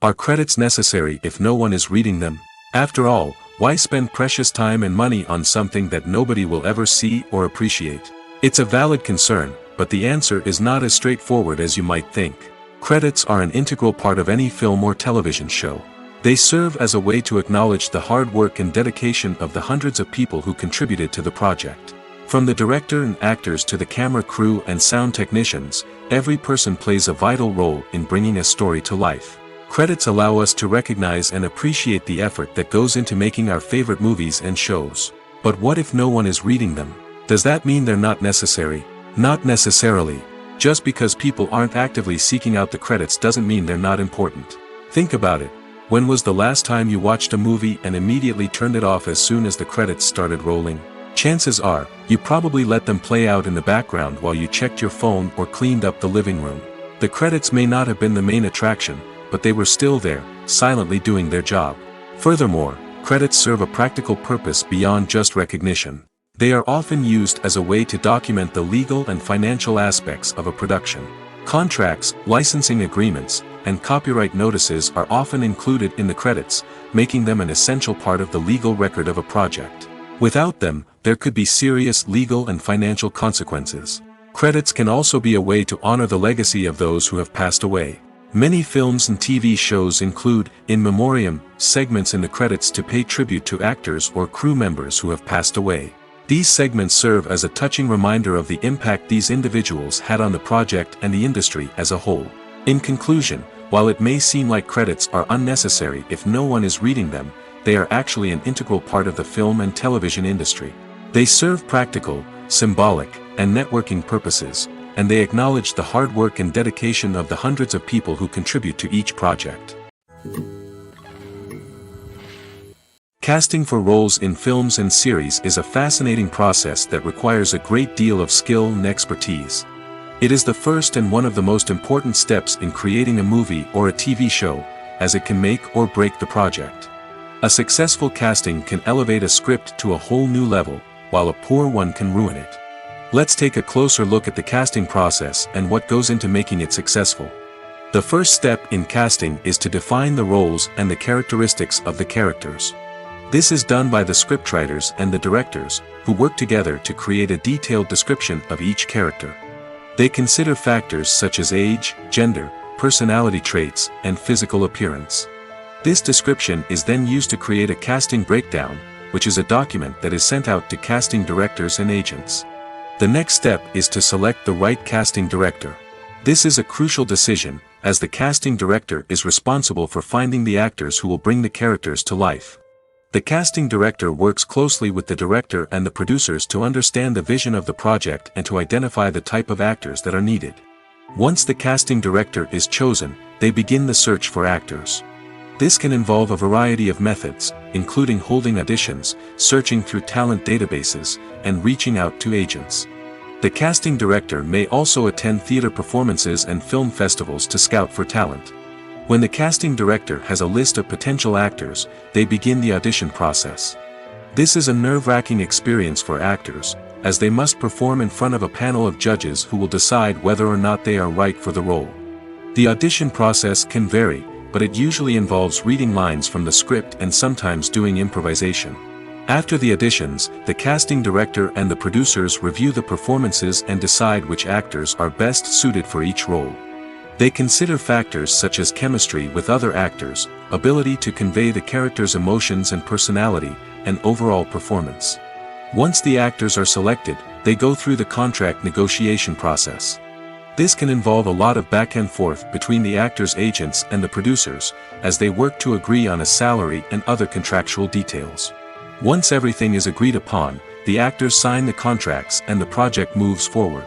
Are credits necessary if no one is reading them? After all, why spend precious time and money on something that nobody will ever see or appreciate? It's a valid concern, but the answer is not as straightforward as you might think. Credits are an integral part of any film or television show. They serve as a way to acknowledge the hard work and dedication of the hundreds of people who contributed to the project. From the director and actors to the camera crew and sound technicians, every person plays a vital role in bringing a story to life. Credits allow us to recognize and appreciate the effort that goes into making our favorite movies and shows. But what if no one is reading them? Does that mean they're not necessary? Not necessarily. Just because people aren't actively seeking out the credits doesn't mean they're not important. Think about it. When was the last time you watched a movie and immediately turned it off as soon as the credits started rolling? Chances are, you probably let them play out in the background while you checked your phone or cleaned up the living room. The credits may not have been the main attraction, but they were still there, silently doing their job. Furthermore, credits serve a practical purpose beyond just recognition. They are often used as a way to document the legal and financial aspects of a production. Contracts, licensing agreements, and copyright notices are often included in the credits, making them an essential part of the legal record of a project. Without them, there could be serious legal and financial consequences. Credits can also be a way to honor the legacy of those who have passed away. Many films and TV shows include, in memoriam, segments in the credits to pay tribute to actors or crew members who have passed away. These segments serve as a touching reminder of the impact these individuals had on the project and the industry as a whole. In conclusion, while it may seem like credits are unnecessary if no one is reading them, they are actually an integral part of the film and television industry. They serve practical, symbolic, and networking purposes, and they acknowledge the hard work and dedication of the hundreds of people who contribute to each project. Casting for roles in films and series is a fascinating process that requires a great deal of skill and expertise. It is the first and one of the most important steps in creating a movie or a TV show, as it can make or break the project. A successful casting can elevate a script to a whole new level, while a poor one can ruin it. Let's take a closer look at the casting process and what goes into making it successful. The first step in casting is to define the roles and the characteristics of the characters. This is done by the scriptwriters and the directors, who work together to create a detailed description of each character. They consider factors such as age, gender, personality traits, and physical appearance. This description is then used to create a casting breakdown, which is a document that is sent out to casting directors and agents. The next step is to select the right casting director. This is a crucial decision, as the casting director is responsible for finding the actors who will bring the characters to life. The casting director works closely with the director and the producers to understand the vision of the project and to identify the type of actors that are needed. Once the casting director is chosen, they begin the search for actors. This can involve a variety of methods, including holding auditions, searching through talent databases, and reaching out to agents. The casting director may also attend theater performances and film festivals to scout for talent. When the casting director has a list of potential actors, they begin the audition process. This is a nerve-wracking experience for actors, as they must perform in front of a panel of judges who will decide whether or not they are right for the role. The audition process can vary, but it usually involves reading lines from the script and sometimes doing improvisation. After the auditions, the casting director and the producers review the performances and decide which actors are best suited for each role. They consider factors such as chemistry with other actors, ability to convey the character's emotions and personality, and overall performance. Once the actors are selected, they go through the contract negotiation process. This can involve a lot of back and forth between the actors' agents and the producers, as they work to agree on a salary and other contractual details. Once everything is agreed upon, the actors sign the contracts and the project moves forward.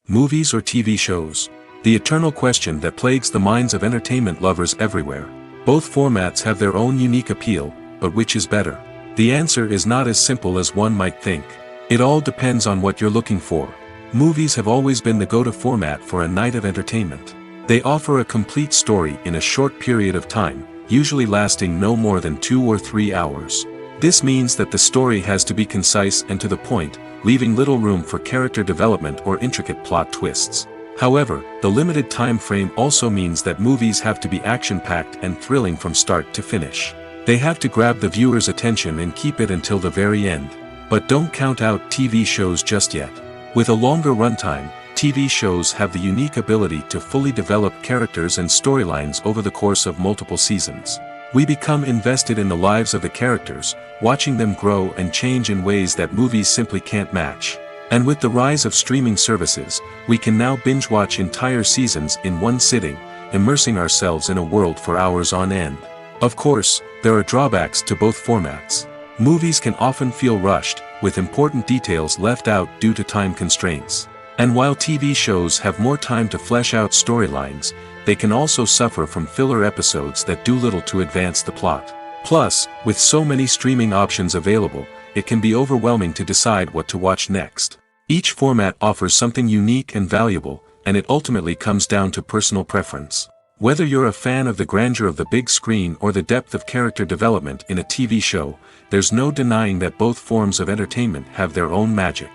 Movies or TV shows? The eternal question that plagues the minds of entertainment lovers everywhere. Both formats have their own unique appeal, but which is better? The answer is not as simple as one might think. It all depends on what you're looking for. Movies have always been the go-to format for a night of entertainment. They offer a complete story in a short period of time, usually lasting no more than 2 or 3 hours. This means that the story has to be concise and to the point, leaving little room for character development or intricate plot twists. However, the limited time frame also means that movies have to be action-packed and thrilling from start to finish. They have to grab the viewer's attention and keep it until the very end. But don't count out TV shows just yet. With a longer runtime, TV shows have the unique ability to fully develop characters and storylines over the course of multiple seasons. We become invested in the lives of the characters, watching them grow and change in ways that movies simply can't match. And with the rise of streaming services, we can now binge-watch entire seasons in one sitting, immersing ourselves in a world for hours on end. Of course, there are drawbacks to both formats. Movies can often feel rushed, with important details left out due to time constraints. And while TV shows have more time to flesh out storylines, they can also suffer from filler episodes that do little to advance the plot. Plus, with so many streaming options available, it can be overwhelming to decide what to watch next. Each format offers something unique and valuable, and it ultimately comes down to personal preference. Whether you're a fan of the grandeur of the big screen or the depth of character development in a TV show, there's no denying that both forms of entertainment have their own magic.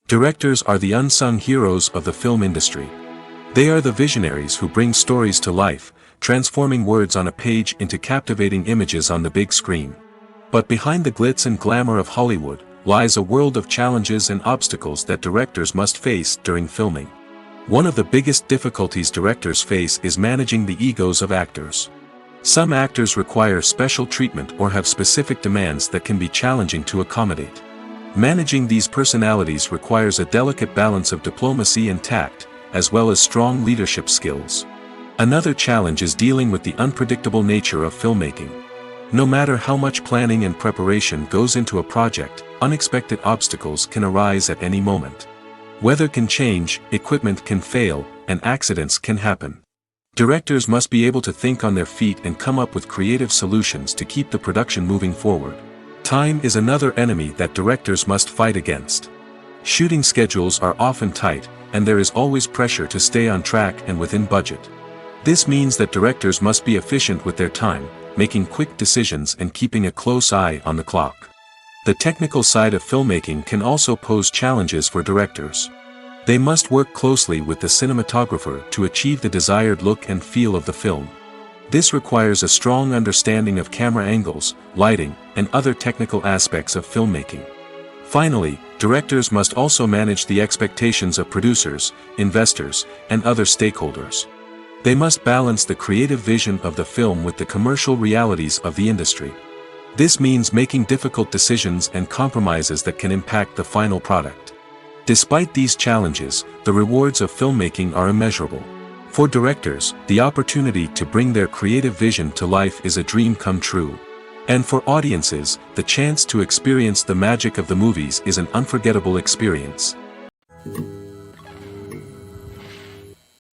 Directors are the unsung heroes of the film industry. They are the visionaries who bring stories to life, transforming words on a page into captivating images on the big screen. But behind the glitz and glamour of Hollywood, lies a world of challenges and obstacles that directors must face during filming. One of the biggest difficulties directors face is managing the egos of actors. Some actors require special treatment or have specific demands that can be challenging to accommodate. Managing these personalities requires a delicate balance of diplomacy and tact, as well as strong leadership skills. Another challenge is dealing with the unpredictable nature of filmmaking. No matter how much planning and preparation goes into a project, unexpected obstacles can arise at any moment. Weather can change, equipment can fail, and accidents can happen. Directors must be able to think on their feet and come up with creative solutions to keep the production moving forward. Time is another enemy that directors must fight against. Shooting schedules are often tight, and there is always pressure to stay on track and within budget. This means that directors must be efficient with their time, making quick decisions and keeping a close eye on the clock. The technical side of filmmaking can also pose challenges for directors. They must work closely with the cinematographer to achieve the desired look and feel of the film. This requires a strong understanding of camera angles, lighting, and other technical aspects of filmmaking. Finally, directors must also manage the expectations of producers, investors, and other stakeholders. They must balance the creative vision of the film with the commercial realities of the industry. This means making difficult decisions and compromises that can impact the final product. Despite these challenges, the rewards of filmmaking are immeasurable. For directors, the opportunity to bring their creative vision to life is a dream come true. And for audiences, the chance to experience the magic of the movies is an unforgettable experience.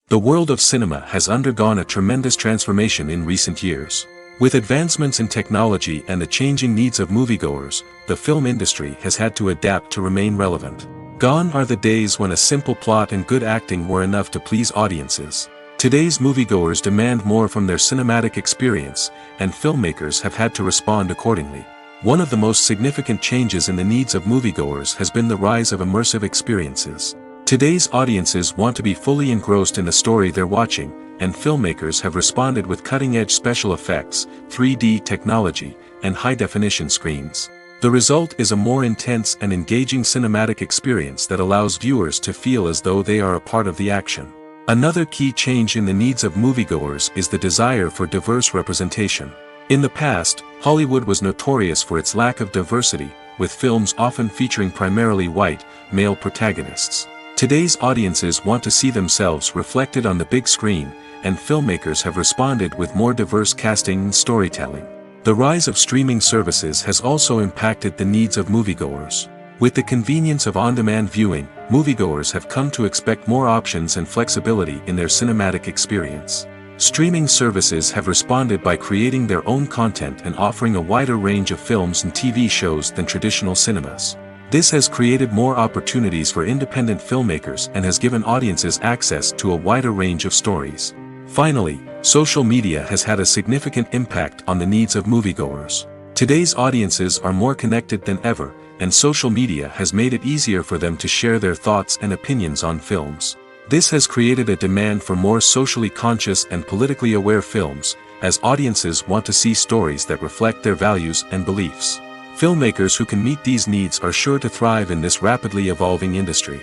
The world of cinema has undergone a tremendous transformation in recent years. With advancements in technology and the changing needs of moviegoers, the film industry has had to adapt to remain relevant. Gone are the days when a simple plot and good acting were enough to please audiences. Today's moviegoers demand more from their cinematic experience, and filmmakers have had to respond accordingly. One of the most significant changes in the needs of moviegoers has been the rise of immersive experiences. Today's audiences want to be fully engrossed in the story they're watching, and filmmakers have responded with cutting-edge special effects, 3D technology, and high-definition screens. The result is a more intense and engaging cinematic experience that allows viewers to feel as though they are a part of the action. Another key change in the needs of moviegoers is the desire for diverse representation. In the past, Hollywood was notorious for its lack of diversity, with films often featuring primarily white, male protagonists. Today's audiences want to see themselves reflected on the big screen, and filmmakers have responded with more diverse casting and storytelling. The rise of streaming services has also impacted the needs of moviegoers. With the convenience of on-demand viewing, moviegoers have come to expect more options and flexibility in their cinematic experience. Streaming services have responded by creating their own content and offering a wider range of films and TV shows than traditional cinemas. This has created more opportunities for independent filmmakers and has given audiences access to a wider range of stories. Finally, social media has had a significant impact on the needs of moviegoers. Today's audiences are more connected than ever, and social media has made it easier for them to share their thoughts and opinions on films. This has created a demand for more socially conscious and politically aware films, as audiences want to see stories that reflect their values and beliefs. Filmmakers who can meet these needs are sure to thrive in this rapidly evolving industry.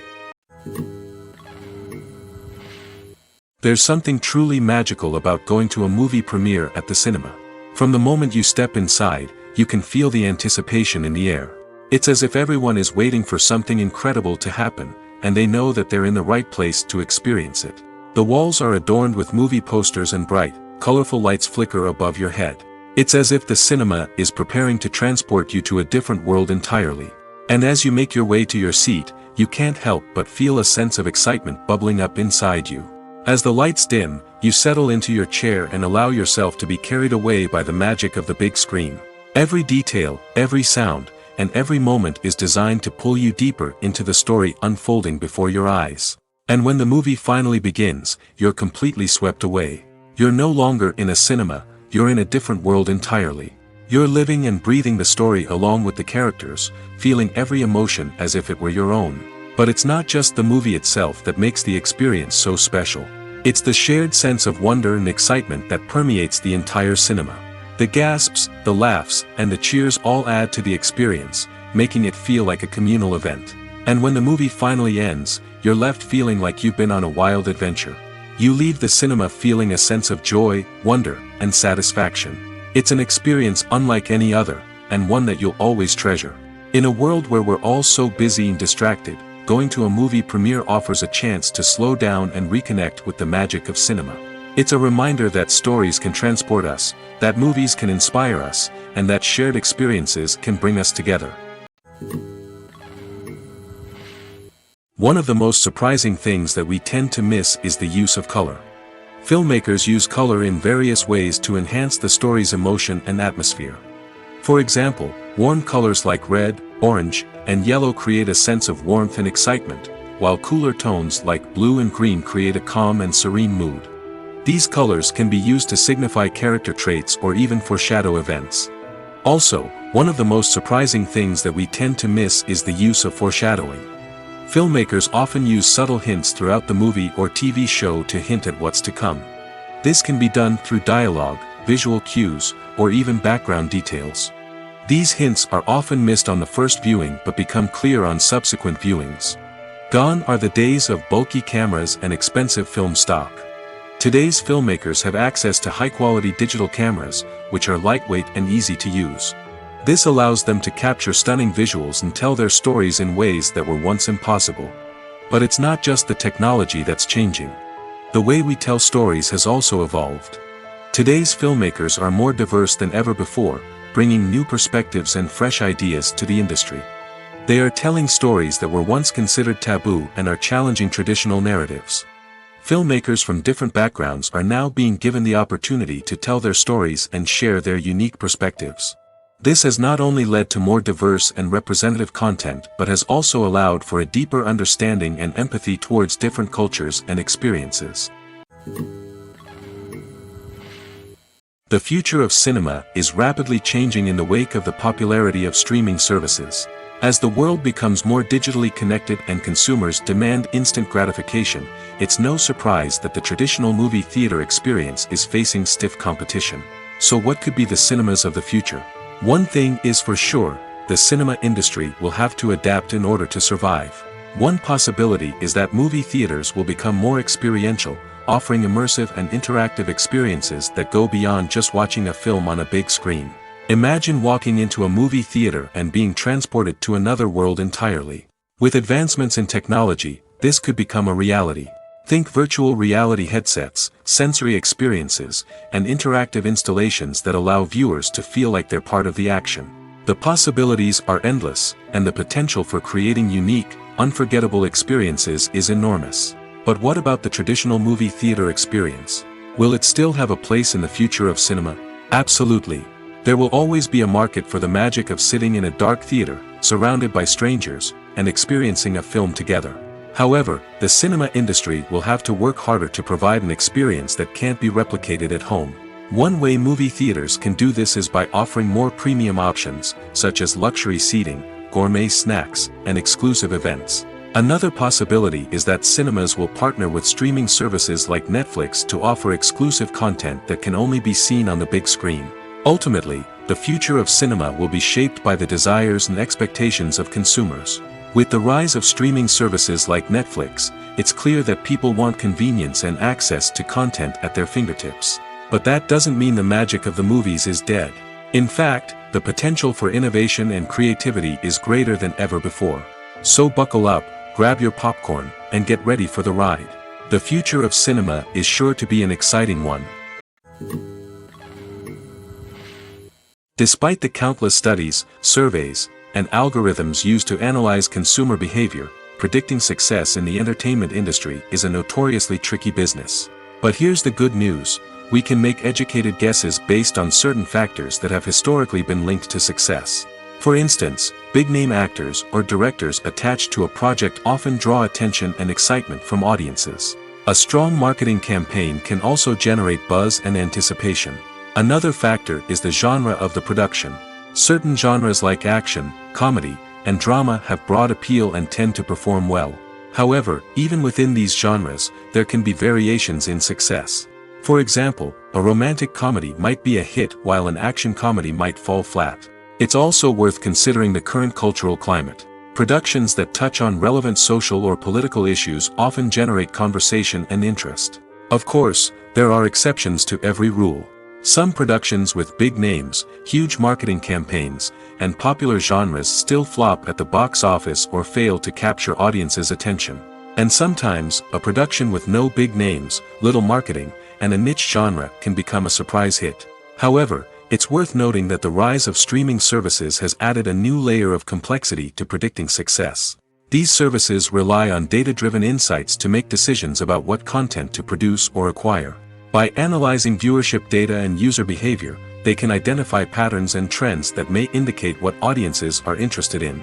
There's something truly magical about going to a movie premiere at the cinema. From the moment you step inside, you can feel the anticipation in the air. It's as if everyone is waiting for something incredible to happen, and they know that they're in the right place to experience it. The walls are adorned with movie posters and bright, colorful lights flicker above your head. It's as if the cinema is preparing to transport you to a different world entirely. And as you make your way to your seat, you can't help but feel a sense of excitement bubbling up inside you. As the lights dim, you settle into your chair and allow yourself to be carried away by the magic of the big screen. Every detail, every sound, and every moment is designed to pull you deeper into the story unfolding before your eyes. And when the movie finally begins, you're completely swept away. You're no longer in a cinema, you're in a different world entirely. You're living and breathing the story along with the characters, feeling every emotion as if it were your own. But it's not just the movie itself that makes the experience so special. It's the shared sense of wonder and excitement that permeates the entire cinema. The gasps, the laughs, and the cheers all add to the experience, making it feel like a communal event. And when the movie finally ends, you're left feeling like you've been on a wild adventure. You leave the cinema feeling a sense of joy, wonder, and satisfaction. It's an experience unlike any other, and one that you'll always treasure. In a world where we're all so busy and distracted, going to a movie premiere offers a chance to slow down and reconnect with the magic of cinema. It's a reminder that stories can transport us, that movies can inspire us, and that shared experiences can bring us together. One of the most surprising things that we tend to miss is the use of color. Filmmakers use color in various ways to enhance the story's emotion and atmosphere. For example, warm colors like red, orange, and yellow create a sense of warmth and excitement, while cooler tones like blue and green create a calm and serene mood. These colors can be used to signify character traits or even foreshadow events. Also, one of the most surprising things that we tend to miss is the use of foreshadowing. Filmmakers often use subtle hints throughout the movie or TV show to hint at what's to come. This can be done through dialogue, visual cues, or even background details. These hints are often missed on the first viewing but become clear on subsequent viewings. Gone are the days of bulky cameras and expensive film stock. Today's filmmakers have access to high-quality digital cameras, which are lightweight and easy to use. This allows them to capture stunning visuals and tell their stories in ways that were once impossible. But it's not just the technology that's changing. The way we tell stories has also evolved. Today's filmmakers are more diverse than ever before, bringing new perspectives and fresh ideas to the industry. They are telling stories that were once considered taboo and are challenging traditional narratives. Filmmakers from different backgrounds are now being given the opportunity to tell their stories and share their unique perspectives. This has not only led to more diverse and representative content but has also allowed for a deeper understanding and empathy towards different cultures and experiences. The future of cinema is rapidly changing in the wake of the popularity of streaming services. As the world becomes more digitally connected and consumers demand instant gratification, it's no surprise that the traditional movie theater experience is facing stiff competition. So what could be the cinemas of the future? One thing is for sure, the cinema industry will have to adapt in order to survive. One possibility is that movie theaters will become more experiential, offering immersive and interactive experiences that go beyond just watching a film on a big screen. Imagine walking into a movie theater and being transported to another world entirely. With advancements in technology, this could become a reality. Think virtual reality headsets, sensory experiences, and interactive installations that allow viewers to feel like they're part of the action. The possibilities are endless, and the potential for creating unique, unforgettable experiences is enormous. But what about the traditional movie theater experience? Will it still have a place in the future of cinema? Absolutely. There will always be a market for the magic of sitting in a dark theater, surrounded by strangers, and experiencing a film together. However, the cinema industry will have to work harder to provide an experience that can't be replicated at home. One way movie theaters can do this is by offering more premium options, such as luxury seating, gourmet snacks, and exclusive events. Another possibility is that cinemas will partner with streaming services like Netflix to offer exclusive content that can only be seen on the big screen. Ultimately, the future of cinema will be shaped by the desires and expectations of consumers. With the rise of streaming services like Netflix, it's clear that people want convenience and access to content at their fingertips. But that doesn't mean the magic of the movies is dead. In fact, the potential for innovation and creativity is greater than ever before. So buckle up, grab your popcorn, and get ready for the ride. The future of cinema is sure to be an exciting one. Despite the countless studies, surveys, and algorithms used to analyze consumer behavior, predicting success in the entertainment industry is a notoriously tricky business. But here's the good news: we can make educated guesses based on certain factors that have historically been linked to success. For instance, big-name actors or directors attached to a project often draw attention and excitement from audiences. A strong marketing campaign can also generate buzz and anticipation. Another factor is the genre of the production. Certain genres like action, comedy, and drama have broad appeal and tend to perform well. However, even within these genres, there can be variations in success. For example, a romantic comedy might be a hit while an action comedy might fall flat. It's also worth considering the current cultural climate. Productions that touch on relevant social or political issues often generate conversation and interest. Of course, there are exceptions to every rule. Some productions with big names, huge marketing campaigns, and popular genres still flop at the box office or fail to capture audiences' attention. And sometimes, a production with no big names, little marketing, and a niche genre can become a surprise hit. However, it's worth noting that the rise of streaming services has added a new layer of complexity to predicting success. These services rely on data-driven insights to make decisions about what content to produce or acquire. By analyzing viewership data and user behavior, they can identify patterns and trends that may indicate what audiences are interested in.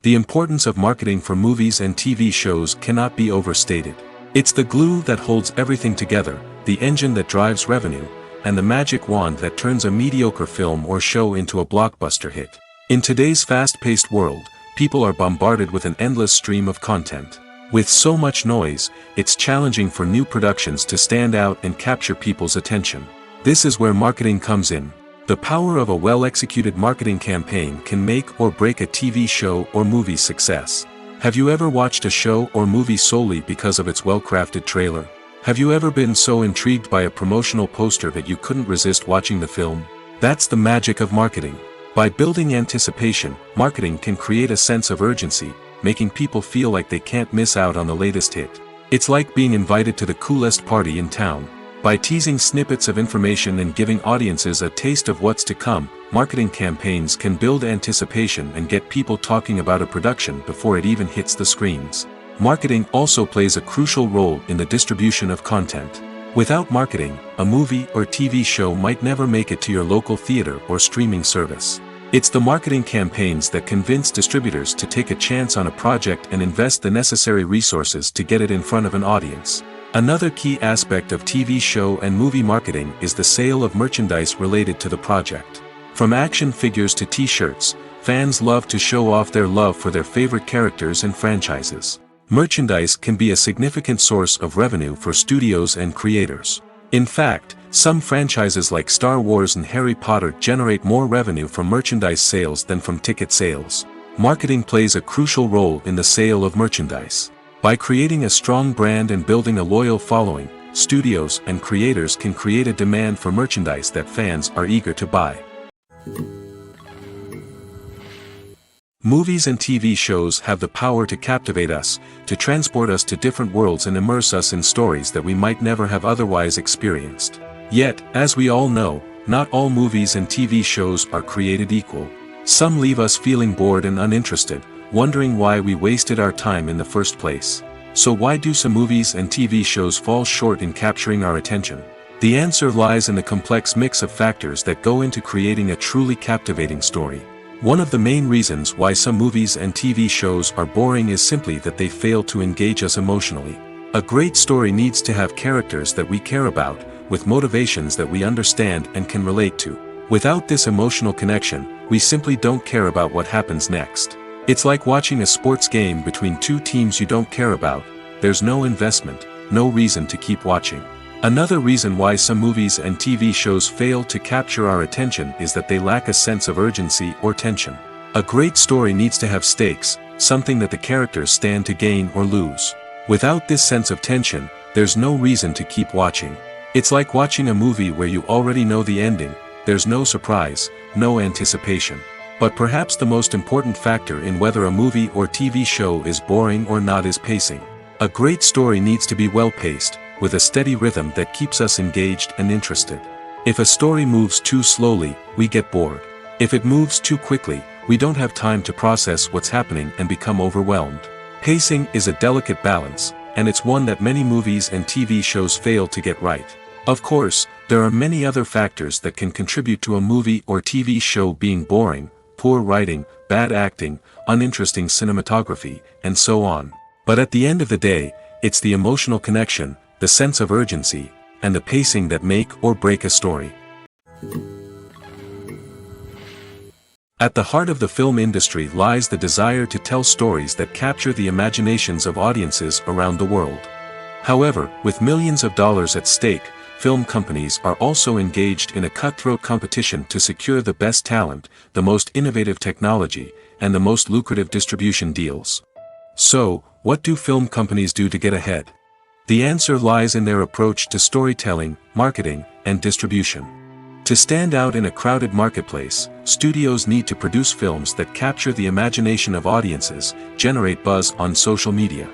The importance of marketing for movies and TV shows cannot be overstated. It's the glue that holds everything together, the engine that drives revenue, and the magic wand that turns a mediocre film or show into a blockbuster hit. In today's fast-paced world, people are bombarded with an endless stream of content. With so much noise, it's challenging for new productions to stand out and capture people's attention. This is where marketing comes in. The power of a well-executed marketing campaign can make or break a TV show or movie's success. Have you ever watched a show or movie solely because of its well-crafted trailer? Have you ever been so intrigued by a promotional poster that you couldn't resist watching the film? That's the magic of marketing. By building anticipation, marketing can create a sense of urgency, making people feel like they can't miss out on the latest hit. It's like being invited to the coolest party in town. By teasing snippets of information and giving audiences a taste of what's to come, marketing campaigns can build anticipation and get people talking about a production before it even hits the screens. Marketing also plays a crucial role in the distribution of content. Without marketing, a movie or TV show might never make it to your local theater or streaming service. It's the marketing campaigns that convince distributors to take a chance on a project and invest the necessary resources to get it in front of an audience. Another key aspect of TV show and movie marketing is the sale of merchandise related to the project. From action figures to t-shirts, fans love to show off their love for their favorite characters and franchises. Merchandise can be a significant source of revenue for studios and creators. In fact, some franchises like Star Wars and Harry Potter generate more revenue from merchandise sales than from ticket sales. Marketing plays a crucial role in the sale of merchandise. By creating a strong brand and building a loyal following, studios and creators can create a demand for merchandise that fans are eager to buy. Movies and TV shows have the power to captivate us, to transport us to different worlds and immerse us in stories that we might never have otherwise experienced. Yet, as we all know, not all movies and TV shows are created equal. Some leave us feeling bored and uninterested, wondering why we wasted our time in the first place. So why do some movies and TV shows fall short in capturing our attention? The answer lies in the complex mix of factors that go into creating a truly captivating story. One of the main reasons why some movies and TV shows are boring is simply that they fail to engage us emotionally. A great story needs to have characters that we care about, with motivations that we understand and can relate to. Without this emotional connection, we simply don't care about what happens next. It's like watching a sports game between two teams you don't care about. There's no investment, no reason to keep watching. Another reason why some movies and TV shows fail to capture our attention is that they lack a sense of urgency or tension. A great story needs to have stakes, something that the characters stand to gain or lose. Without this sense of tension, there's no reason to keep watching. It's like watching a movie where you already know the ending, there's no surprise, no anticipation. But perhaps the most important factor in whether a movie or TV show is boring or not is pacing. A great story needs to be well-paced, with a steady rhythm that keeps us engaged and interested. If a story moves too slowly, we get bored. If it moves too quickly, we don't have time to process what's happening and become overwhelmed. Pacing is a delicate balance, and it's one that many movies and TV shows fail to get right. Of course, there are many other factors that can contribute to a movie or TV show being boring: poor writing, bad acting, uninteresting cinematography, and so on. But at the end of the day, it's the emotional connection, the sense of urgency, and the pacing that make or break a story. At the heart of the film industry lies the desire to tell stories that capture the imaginations of audiences around the world. However, with millions of dollars at stake, film companies are also engaged in a cutthroat competition to secure the best talent, the most innovative technology, and the most lucrative distribution deals. So, what do film companies do to get ahead? The answer lies in their approach to storytelling, marketing, and distribution. To stand out in a crowded marketplace, studios need to produce films that capture the imagination of audiences, generate buzz on social media.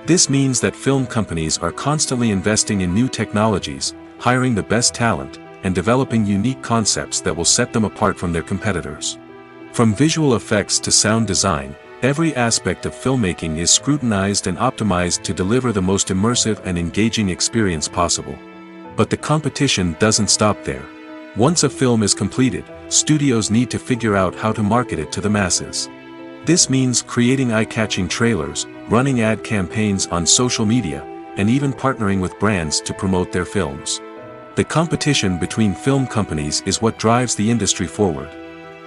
This means that film companies are constantly investing in new technologies, hiring the best talent, and developing unique concepts that will set them apart from their competitors. From visual effects to sound design, every aspect of filmmaking is scrutinized and optimized to deliver the most immersive and engaging experience possible. But the competition doesn't stop there. Once a film is completed, studios need to figure out how to market it to the masses. This means creating eye-catching trailers, running ad campaigns on social media, and even partnering with brands to promote their films. The competition between film companies is what drives the industry forward.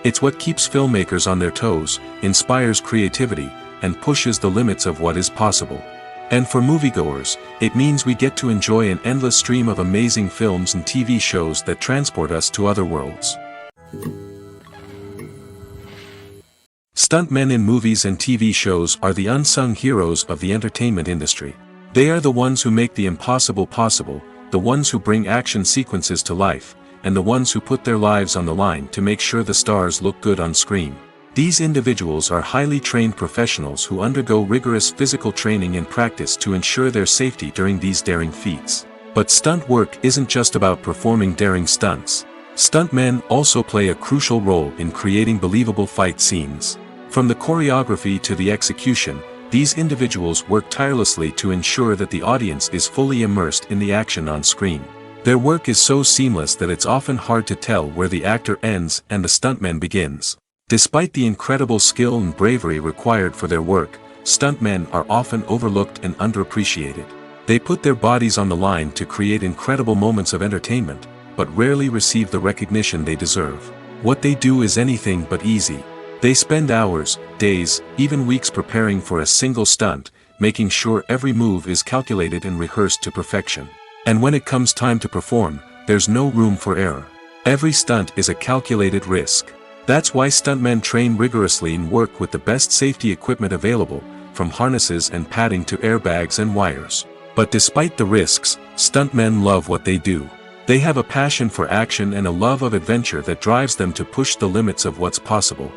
It's what keeps filmmakers on their toes, inspires creativity, and pushes the limits of what is possible. And for moviegoers, it means we get to enjoy an endless stream of amazing films and TV shows that transport us to other worlds. Stuntmen in movies and TV shows are the unsung heroes of the entertainment industry. They are the ones who make the impossible possible, the ones who bring action sequences to life, and the ones who put their lives on the line to make sure the stars look good on screen. These individuals are highly trained professionals who undergo rigorous physical training and practice to ensure their safety during these daring feats. But stunt work isn't just about performing daring stunts. Stuntmen also play a crucial role in creating believable fight scenes. From the choreography to the execution, these individuals work tirelessly to ensure that the audience is fully immersed in the action on screen. Their work is so seamless that it's often hard to tell where the actor ends and the stuntman begins. Despite the incredible skill and bravery required for their work, stuntmen are often overlooked and underappreciated. They put their bodies on the line to create incredible moments of entertainment, but rarely receive the recognition they deserve. What they do is anything but easy. They spend hours, days, even weeks preparing for a single stunt, making sure every move is calculated and rehearsed to perfection. And when it comes time to perform, there's no room for error. Every stunt is a calculated risk. That's why stuntmen train rigorously and work with the best safety equipment available, from harnesses and padding to airbags and wires. But despite the risks, stuntmen love what they do. They have a passion for action and a love of adventure that drives them to push the limits of what's possible.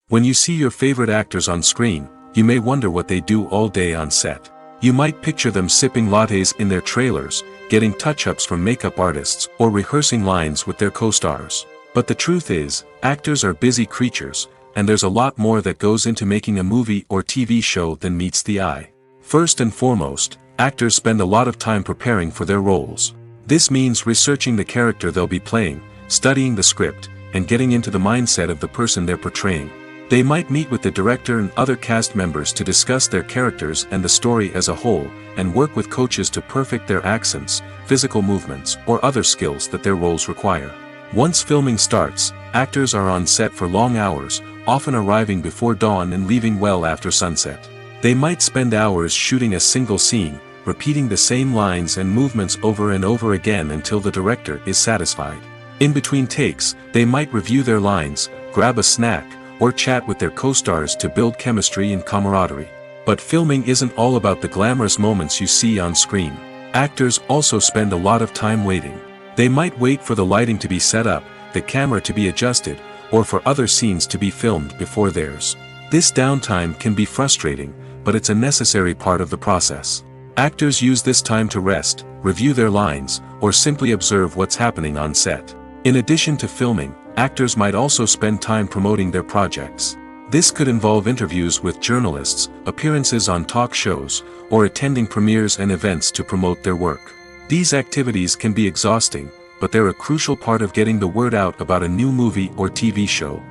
When you see your favorite actors on screen, you may wonder what they do all day on set. You might picture them sipping lattes in their trailers, getting touch-ups from makeup artists, or rehearsing lines with their co-stars. But the truth is, actors are busy creatures, and there's a lot more that goes into making a movie or TV show than meets the eye. First and foremost, actors spend a lot of time preparing for their roles. This means researching the character they'll be playing, studying the script, and getting into the mindset of the person they're portraying. They might meet with the director and other cast members to discuss their characters and the story as a whole, and work with coaches to perfect their accents, physical movements, or other skills that their roles require. Once filming starts, actors are on set for long hours, often arriving before dawn and leaving well after sunset. They might spend hours shooting a single scene, repeating the same lines and movements over and over again until the director is satisfied. In between takes, they might review their lines, grab a snack, or chat with their co-stars to build chemistry and camaraderie. But filming isn't all about the glamorous moments you see on screen. Actors also spend a lot of time waiting. They might wait for the lighting to be set up, the camera to be adjusted, or for other scenes to be filmed before theirs. This downtime can be frustrating, but it's a necessary part of the process. Actors use this time to rest, review their lines, or simply observe what's happening on set. In addition to filming, actors might also spend time promoting their projects. This could involve interviews with journalists, appearances on talk shows, or attending premieres and events to promote their work. These activities can be exhausting, but they're a crucial part of getting the word out about a new movie or TV show.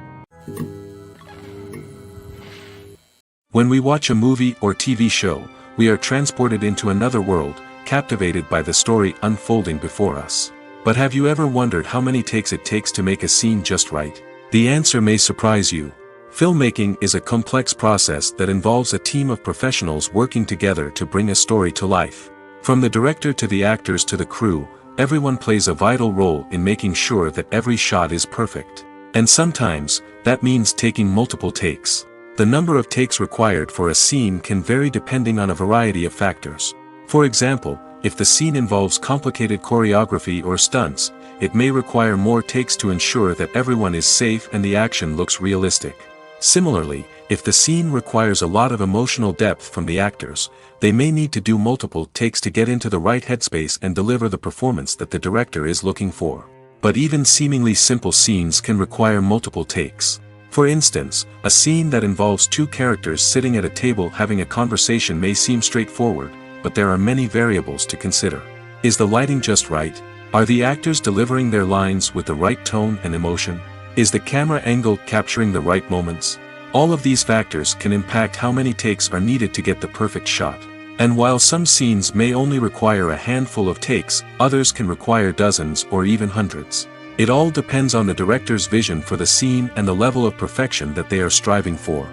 When we watch a movie or TV show, we are transported into another world, captivated by the story unfolding before us. But have you ever wondered how many takes it takes to make a scene just right? The answer may surprise you. Filmmaking is a complex process that involves a team of professionals working together to bring a story to life. From the director to the actors to the crew, everyone plays a vital role in making sure that every shot is perfect. And sometimes, that means taking multiple takes. The number of takes required for a scene can vary depending on a variety of factors. For example, if the scene involves complicated choreography or stunts, it may require more takes to ensure that everyone is safe and the action looks realistic. Similarly, if the scene requires a lot of emotional depth from the actors, they may need to do multiple takes to get into the right headspace and deliver the performance that the director is looking for. But even seemingly simple scenes can require multiple takes. For instance, a scene that involves two characters sitting at a table having a conversation may seem straightforward, but there are many variables to consider. Is the lighting just right? Are the actors delivering their lines with the right tone and emotion? Is the camera angle capturing the right moments? All of these factors can impact how many takes are needed to get the perfect shot. And while some scenes may only require a handful of takes, others can require dozens or even hundreds. It all depends on the director's vision for the scene and the level of perfection that they are striving for.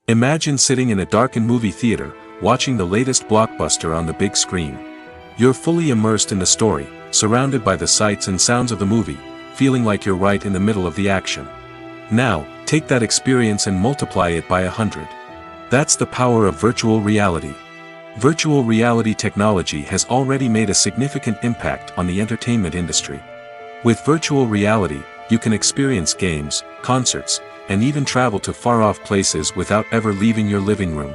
Imagine sitting in a darkened movie theater, watching the latest blockbuster on the big screen. You're fully immersed in the story, surrounded by the sights and sounds of the movie, feeling like you're right in the middle of the action. Now, take that experience and multiply it by 100. That's the power of virtual reality. Virtual reality technology has already made a significant impact on the entertainment industry. With virtual reality, you can experience games, concerts, and even travel to far-off places without ever leaving your living room.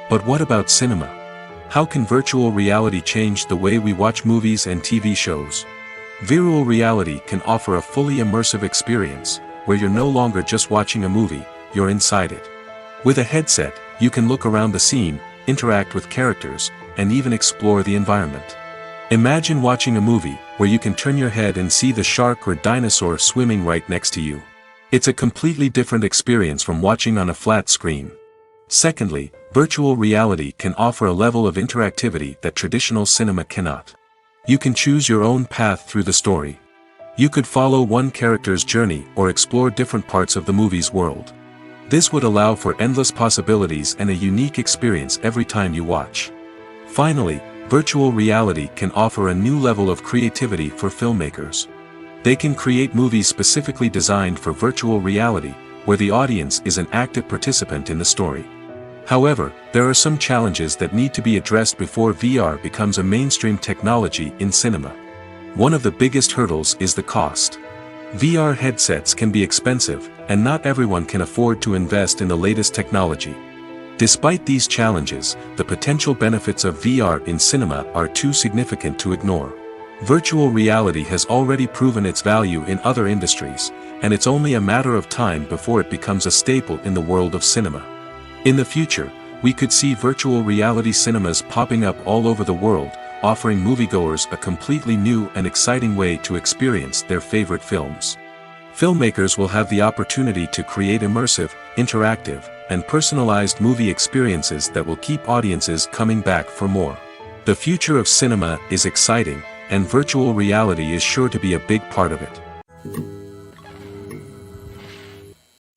But what about cinema? How can virtual reality change the way we watch movies and TV shows? Virtual reality can offer a fully immersive experience, where you're no longer just watching a movie, you're inside it. With a headset, you can look around the scene, interact with characters, and even explore the environment. Imagine watching a movie where you can turn your head and see the shark or dinosaur swimming right next to you. It's a completely different experience from watching on a flat screen. Secondly, virtual reality can offer a level of interactivity that traditional cinema cannot. You can choose your own path through the story. You could follow one character's journey or explore different parts of the movie's world. This would allow for endless possibilities and a unique experience every time you watch. Finally, virtual reality can offer a new level of creativity for filmmakers. They can create movies specifically designed for virtual reality, where the audience is an active participant in the story. However, there are some challenges that need to be addressed before VR becomes a mainstream technology in cinema. One of the biggest hurdles is the cost. VR headsets can be expensive, and not everyone can afford to invest in the latest technology. Despite these challenges, the potential benefits of VR in cinema are too significant to ignore. Virtual reality has already proven its value in other industries, and it's only a matter of time before it becomes a staple in the world of cinema. In the future, we could see virtual reality cinemas popping up all over the world, offering moviegoers a completely new and exciting way to experience their favorite films. Filmmakers will have the opportunity to create immersive, interactive, and personalized movie experiences that will keep audiences coming back for more. The future of cinema is exciting, and virtual reality is sure to be a big part of it.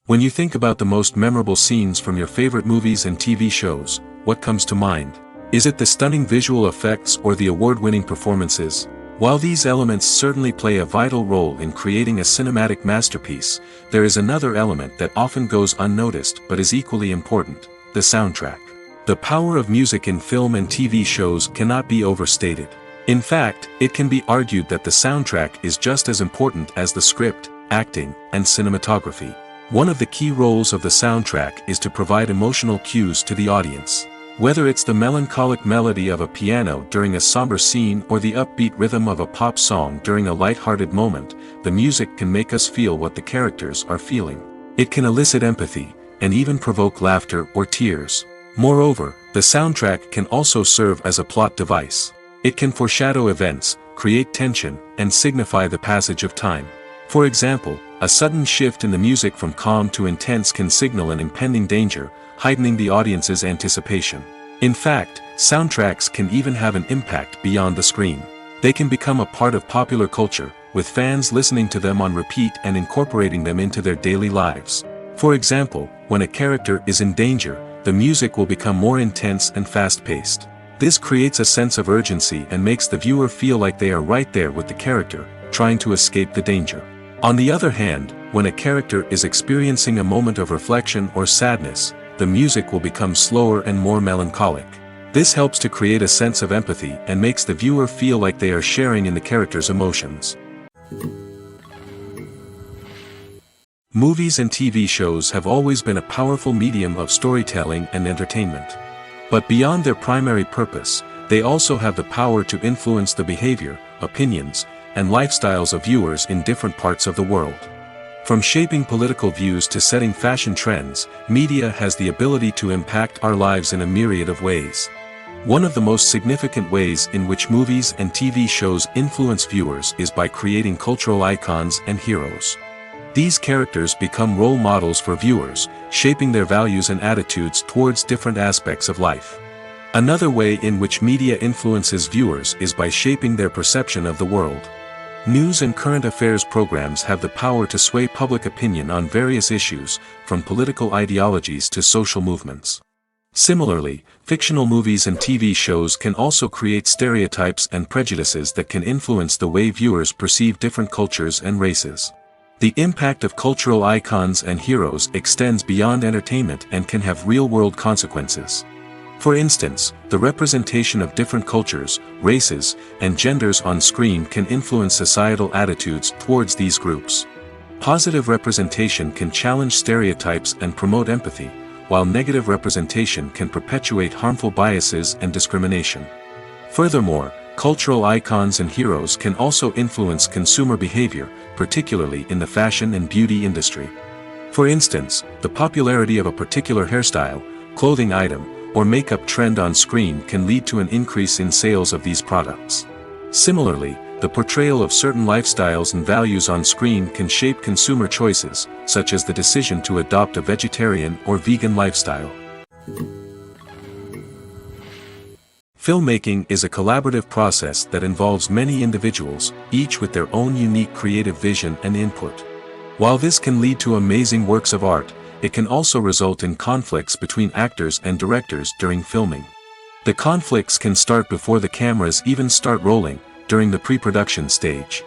When you think about the most memorable scenes from your favorite movies and TV shows, what comes to mind? Is it the stunning visual effects or the award-winning performances? While these elements certainly play a vital role in creating a cinematic masterpiece, there is another element that often goes unnoticed but is equally important: the soundtrack. The power of music in film and TV shows cannot be overstated. In fact, it can be argued that the soundtrack is just as important as the script, acting, and cinematography. One of the key roles of the soundtrack is to provide emotional cues to the audience. Whether it's the melancholic melody of a piano during a somber scene or the upbeat rhythm of a pop song during a light-hearted moment, the music can make us feel what the characters are feeling. It can elicit empathy, and even provoke laughter or tears. Moreover, the soundtrack can also serve as a plot device. It can foreshadow events, create tension, and signify the passage of time. For example, a sudden shift in the music from calm to intense can signal an impending danger, heightening the audience's anticipation. In fact, soundtracks can even have an impact beyond the screen. They can become a part of popular culture, with fans listening to them on repeat and incorporating them into their daily lives. For example, when a character is in danger, the music will become more intense and fast-paced. This creates a sense of urgency and makes the viewer feel like they are right there with the character, trying to escape the danger. On the other hand, when a character is experiencing a moment of reflection or sadness, the music will become slower and more melancholic. This helps to create a sense of empathy and makes the viewer feel like they are sharing in the character's emotions. Movies and TV shows have always been a powerful medium of storytelling and entertainment. But beyond their primary purpose, they also have the power to influence the behavior, opinions, and lifestyles of viewers in different parts of the world. From shaping political views to setting fashion trends, media has the ability to impact our lives in a myriad of ways. One of the most significant ways in which movies and TV shows influence viewers is by creating cultural icons and heroes. These characters become role models for viewers, shaping their values and attitudes towards different aspects of life. Another way in which media influences viewers is by shaping their perception of the world. News and current affairs programs have the power to sway public opinion on various issues, from political ideologies to social movements. Similarly, fictional movies and TV shows can also create stereotypes and prejudices that can influence the way viewers perceive different cultures and races. The impact of cultural icons and heroes extends beyond entertainment and can have real-world consequences. For instance, the representation of different cultures, races, and genders on screen can influence societal attitudes towards these groups. Positive representation can challenge stereotypes and promote empathy, while negative representation can perpetuate harmful biases and discrimination. Furthermore, cultural icons and heroes can also influence consumer behavior, particularly in the fashion and beauty industry. For instance, the popularity of a particular hairstyle, clothing item, or makeup trend on screen can lead to an increase in sales of these products. Similarly, the portrayal of certain lifestyles and values on screen can shape consumer choices, such as the decision to adopt a vegetarian or vegan lifestyle. Filmmaking is a collaborative process that involves many individuals, each with their own unique creative vision and input. While this can lead to amazing works of art, it can also result in conflicts between actors and directors during filming. The conflicts can start before the cameras even start rolling, during the pre-production stage.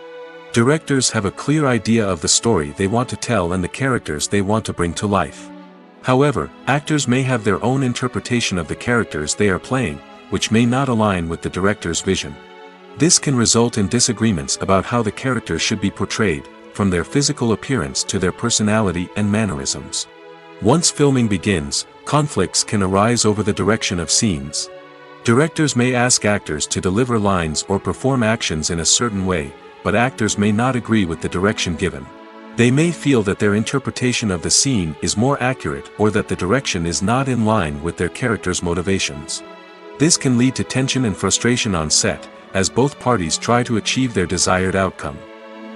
Directors have a clear idea of the story they want to tell and the characters they want to bring to life. However, actors may have their own interpretation of the characters they are playing, which may not align with the director's vision. This can result in disagreements about how the characters should be portrayed, from their physical appearance to their personality and mannerisms. Once filming begins, conflicts can arise over the direction of scenes. Directors may ask actors to deliver lines or perform actions in a certain way, but actors may not agree with the direction given. They may feel that their interpretation of the scene is more accurate or that the direction is not in line with their character's motivations. This can lead to tension and frustration on set, as both parties try to achieve their desired outcome.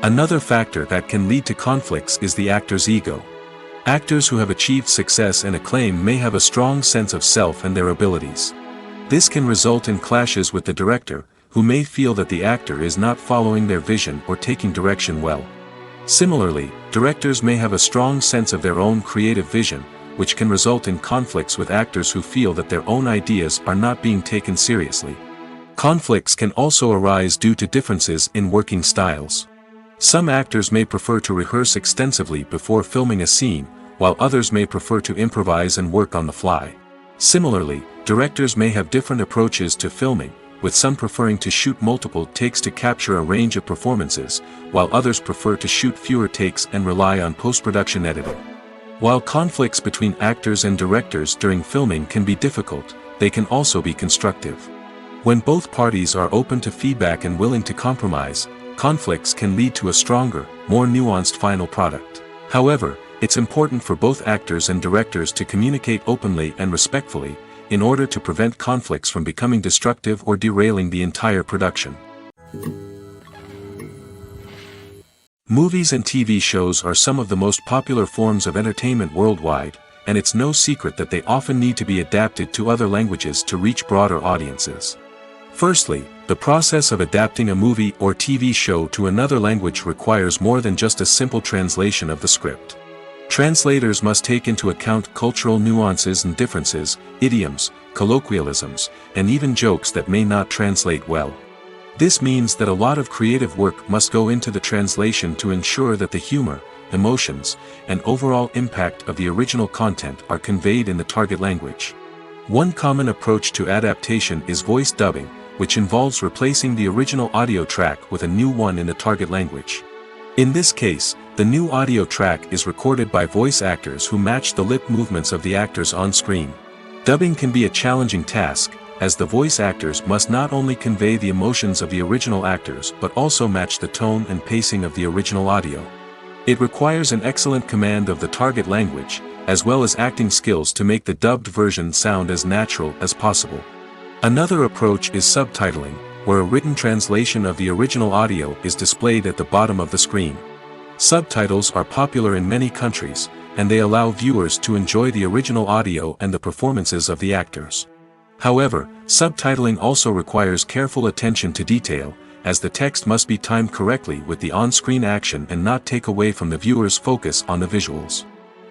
Another factor that can lead to conflicts is the actor's ego. Actors who have achieved success and acclaim may have a strong sense of self and their abilities. This can result in clashes with the director, who may feel that the actor is not following their vision or taking direction well. Similarly, directors may have a strong sense of their own creative vision, which can result in conflicts with actors who feel that their own ideas are not being taken seriously. Conflicts can also arise due to differences in working styles. Some actors may prefer to rehearse extensively before filming a scene, while others may prefer to improvise and work on the fly. Similarly, directors may have different approaches to filming, with some preferring to shoot multiple takes to capture a range of performances, while others prefer to shoot fewer takes and rely on post-production editing. While conflicts between actors and directors during filming can be difficult, they can also be constructive. When both parties are open to feedback and willing to compromise, conflicts can lead to a stronger, more nuanced final product. However, it's important for both actors and directors to communicate openly and respectfully, in order to prevent conflicts from becoming destructive or derailing the entire production. Movies and TV shows are some of the most popular forms of entertainment worldwide, and it's no secret that they often need to be adapted to other languages to reach broader audiences. Firstly, the process of adapting a movie or TV show to another language requires more than just a simple translation of the script. Translators must take into account cultural nuances and differences, idioms, colloquialisms, and even jokes that may not translate well. This means that a lot of creative work must go into the translation to ensure that the humor, emotions, and overall impact of the original content are conveyed in the target language. One common approach to adaptation is voice dubbing, which involves replacing the original audio track with a new one in the target language. In this case, the new audio track is recorded by voice actors who match the lip movements of the actors on screen. Dubbing can be a challenging task, as the voice actors must not only convey the emotions of the original actors but also match the tone and pacing of the original audio. It requires an excellent command of the target language, as well as acting skills to make the dubbed version sound as natural as possible. Another approach is subtitling, where a written translation of the original audio is displayed at the bottom of the screen. Subtitles are popular in many countries, and they allow viewers to enjoy the original audio and the performances of the actors. However, subtitling also requires careful attention to detail, as the text must be timed correctly with the on-screen action and not take away from the viewer's focus on the visuals.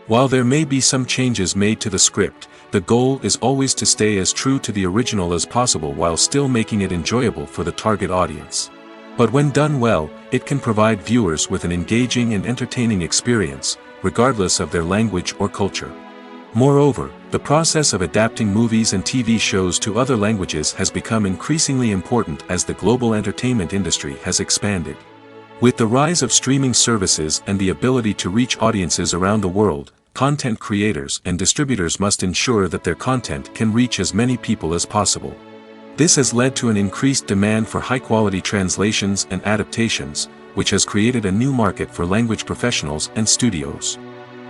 While there may be some changes made to the script, the goal is always to stay as true to the original as possible while still making it enjoyable for the target audience. But when done well, it can provide viewers with an engaging and entertaining experience, regardless of their language or culture. Moreover, the process of adapting movies and TV shows to other languages has become increasingly important as the global entertainment industry has expanded. With the rise of streaming services and the ability to reach audiences around the world, content creators and distributors must ensure that their content can reach as many people as possible. This has led to an increased demand for high-quality translations and adaptations, which has created a new market for language professionals and studios.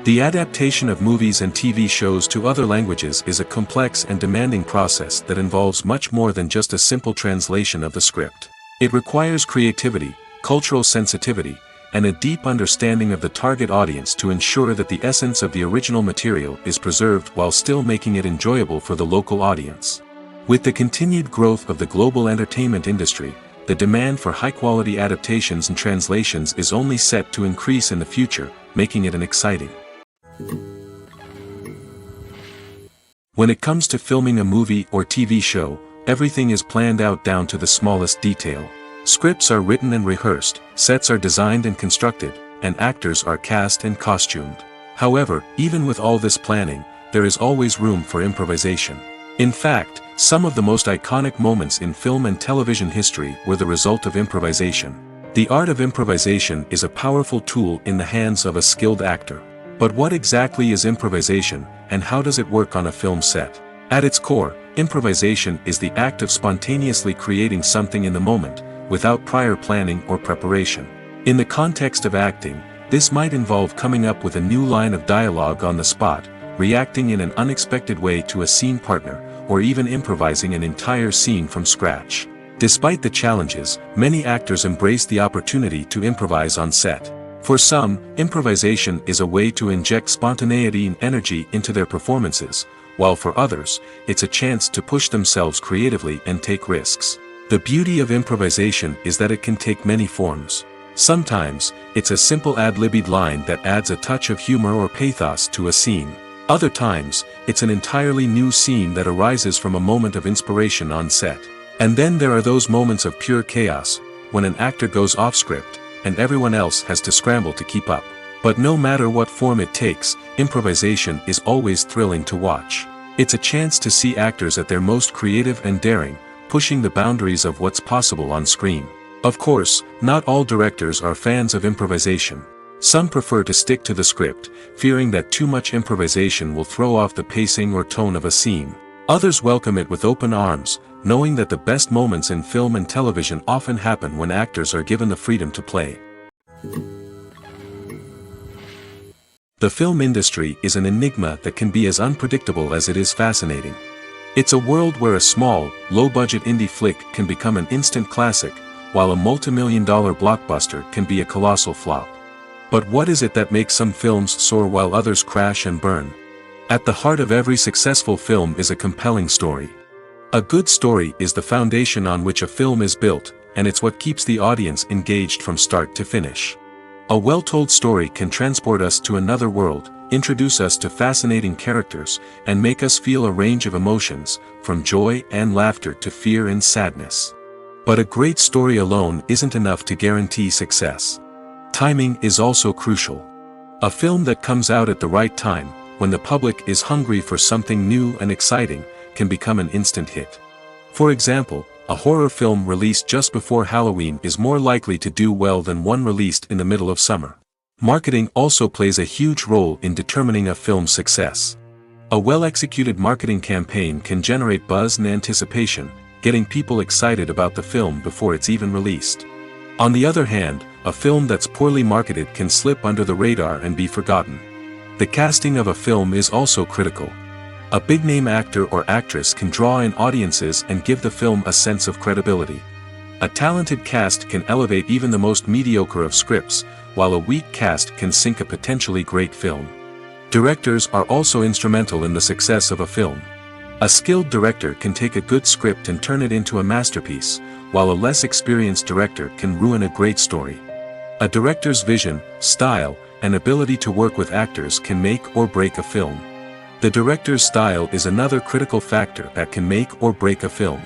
The adaptation of movies and TV shows to other languages is a complex and demanding process that involves much more than just a simple translation of the script. It requires creativity, cultural sensitivity, and a deep understanding of the target audience to ensure that the essence of the original material is preserved while still making it enjoyable for the local audience. With the continued growth of the global entertainment industry, the demand for high-quality adaptations and translations is only set to increase in the future, making it an exciting. When it comes to filming a movie or TV show, everything is planned out down to the smallest detail. Scripts are written and rehearsed, sets are designed and constructed, and actors are cast and costumed. However, even with all this planning, there is always room for improvisation. In fact, some of the most iconic moments in film and television history were the result of improvisation. The art of improvisation is a powerful tool in the hands of a skilled actor. But what exactly is improvisation, and how does it work on a film set? At its core, improvisation is the act of spontaneously creating something in the moment, without prior planning or preparation. In the context of acting, this might involve coming up with a new line of dialogue on the spot, reacting in an unexpected way to a scene partner, or even improvising an entire scene from scratch. Despite the challenges, many actors embrace the opportunity to improvise on set. For some, improvisation is a way to inject spontaneity and energy into their performances, while for others, it's a chance to push themselves creatively and take risks. The beauty of improvisation is that it can take many forms. Sometimes, it's a simple ad-libbed line that adds a touch of humor or pathos to a scene. Other times, it's an entirely new scene that arises from a moment of inspiration on set. And then there are those moments of pure chaos, when an actor goes off script, and everyone else has to scramble to keep up. But no matter what form it takes, improvisation is always thrilling to watch. It's a chance to see actors at their most creative and daring, pushing the boundaries of what's possible on screen. Of course, not all directors are fans of improvisation. Some prefer to stick to the script, fearing that too much improvisation will throw off the pacing or tone of a scene. Others welcome it with open arms, knowing that the best moments in film and television often happen when actors are given the freedom to play. The film industry is an enigma that can be as unpredictable as it is fascinating. It's a world where a small, low-budget indie flick can become an instant classic, while a multi-million-dollar blockbuster can be a colossal flop. But what is it that makes some films soar while others crash and burn? At the heart of every successful film is a compelling story. A good story is the foundation on which a film is built, and it's what keeps the audience engaged from start to finish. A well-told story can transport us to another world, introduce us to fascinating characters, and make us feel a range of emotions, from joy and laughter to fear and sadness. But a great story alone isn't enough to guarantee success. Timing is also crucial. A film that comes out at the right time, when the public is hungry for something new and exciting, can become an instant hit. For example, a horror film released just before Halloween is more likely to do well than one released in the middle of summer. Marketing also plays a huge role in determining a film's success. A well-executed marketing campaign can generate buzz and anticipation, getting people excited about the film before it's even released. On the other hand, a film that's poorly marketed can slip under the radar and be forgotten. The casting of a film is also critical. A big-name actor or actress can draw in audiences and give the film a sense of credibility. A talented cast can elevate even the most mediocre of scripts, while a weak cast can sink a potentially great film. Directors are also instrumental in the success of a film. A skilled director can take a good script and turn it into a masterpiece, while a less experienced director can ruin a great story. A director's vision, style, and ability to work with actors can make or break a film. The director's style is another critical factor that can make or break a film.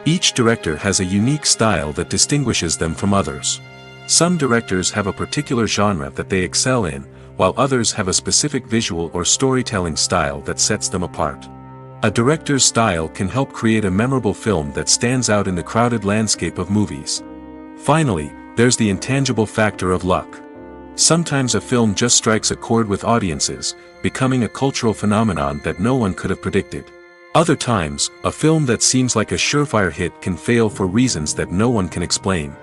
Each director has a unique style that distinguishes them from others. Some directors have a particular genre that they excel in, while others have a specific visual or storytelling style that sets them apart. A director's style can help create a memorable film that stands out in the crowded landscape of movies. Finally, there's the intangible factor of luck. Sometimes a film just strikes a chord with audiences, becoming a cultural phenomenon that no one could have predicted. Other times, a film that seems like a surefire hit can fail for reasons that no one can explain.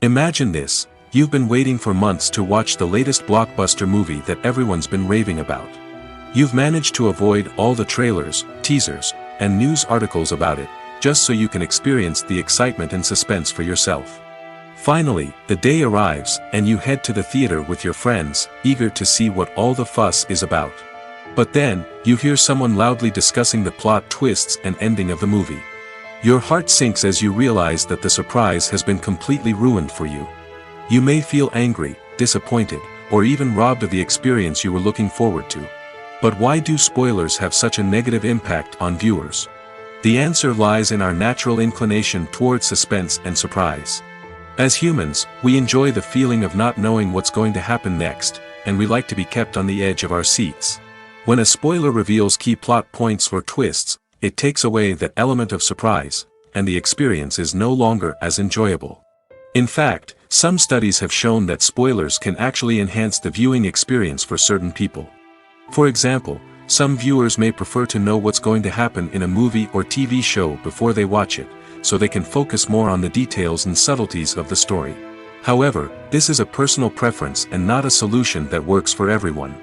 Imagine this: you've been waiting for months to watch the latest blockbuster movie that everyone's been raving about. You've managed to avoid all the trailers, teasers, and news articles about it, just so you can experience the excitement and suspense for yourself. Finally, the day arrives, and you head to the theater with your friends, eager to see what all the fuss is about. But then, you hear someone loudly discussing the plot twists and ending of the movie. Your heart sinks as you realize that the surprise has been completely ruined for you. You may feel angry, disappointed, or even robbed of the experience you were looking forward to. But why do spoilers have such a negative impact on viewers? The answer lies in our natural inclination towards suspense and surprise. As humans, we enjoy the feeling of not knowing what's going to happen next, and we like to be kept on the edge of our seats. When a spoiler reveals key plot points or twists, it takes away that element of surprise, and the experience is no longer as enjoyable. In fact, some studies have shown that spoilers can actually enhance the viewing experience for certain people. For example, some viewers may prefer to know what's going to happen in a movie or TV show before they watch it, so they can focus more on the details and subtleties of the story. However, this is a personal preference and not a solution that works for everyone.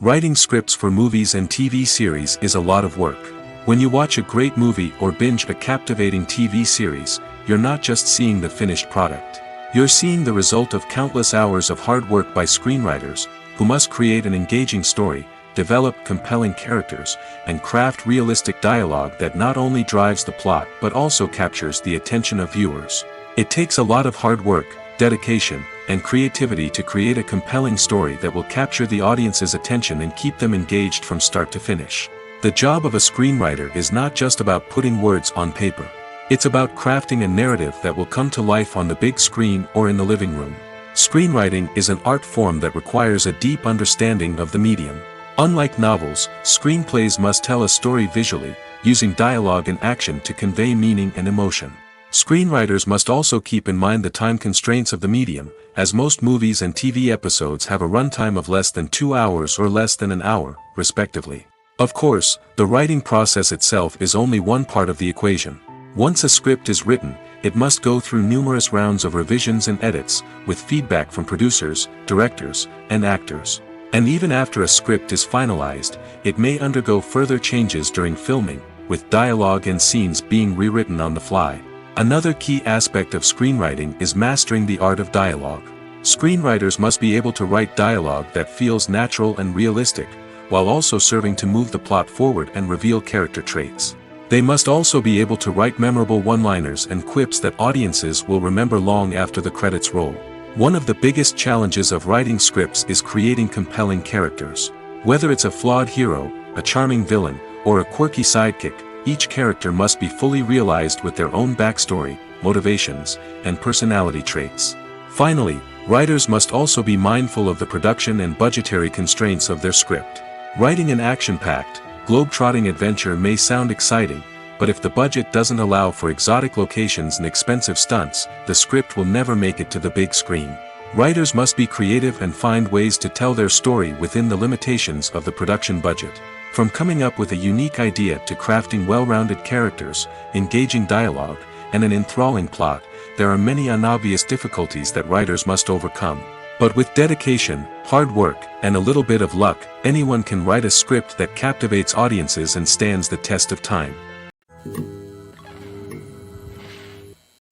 Writing scripts for movies and TV series is a lot of work. When you watch a great movie or binge a captivating TV series, you're not just seeing the finished product. You're seeing the result of countless hours of hard work by screenwriters, who must create an engaging story, develop compelling characters, and craft realistic dialogue that not only drives the plot but also captures the attention of viewers. It takes a lot of hard work, dedication, and creativity to create a compelling story that will capture the audience's attention and keep them engaged from start to finish. The job of a screenwriter is not just about putting words on paper. It's about crafting a narrative that will come to life on the big screen or in the living room. Screenwriting is an art form that requires a deep understanding of the medium. Unlike novels, screenplays must tell a story visually, using dialogue and action to convey meaning and emotion. Screenwriters must also keep in mind the time constraints of the medium, as most movies and TV episodes have a runtime of less than 2 hours or less than an hour, respectively. Of course, the writing process itself is only one part of the equation. Once a script is written, it must go through numerous rounds of revisions and edits, with feedback from producers, directors, and actors. And even after a script is finalized, it may undergo further changes during filming, with dialogue and scenes being rewritten on the fly. Another key aspect of screenwriting is mastering the art of dialogue. Screenwriters must be able to write dialogue that feels natural and realistic, while also serving to move the plot forward and reveal character traits. They must also be able to write memorable one-liners and quips that audiences will remember long after the credits roll. One of the biggest challenges of writing scripts is creating compelling characters. Whether it's a flawed hero, a charming villain, or a quirky sidekick, each character must be fully realized with their own backstory, motivations, and personality traits. Finally, writers must also be mindful of the production and budgetary constraints of their script. Writing an action-packed, globe-trotting adventure may sound exciting, but if the budget doesn't allow for exotic locations and expensive stunts, the script will never make it to the big screen. Writers must be creative and find ways to tell their story within the limitations of the production budget. From coming up with a unique idea to crafting well-rounded characters, engaging dialogue, and an enthralling plot, there are many unobvious difficulties that writers must overcome. But with dedication, hard work, and a little bit of luck, anyone can write a script that captivates audiences and stands the test of time.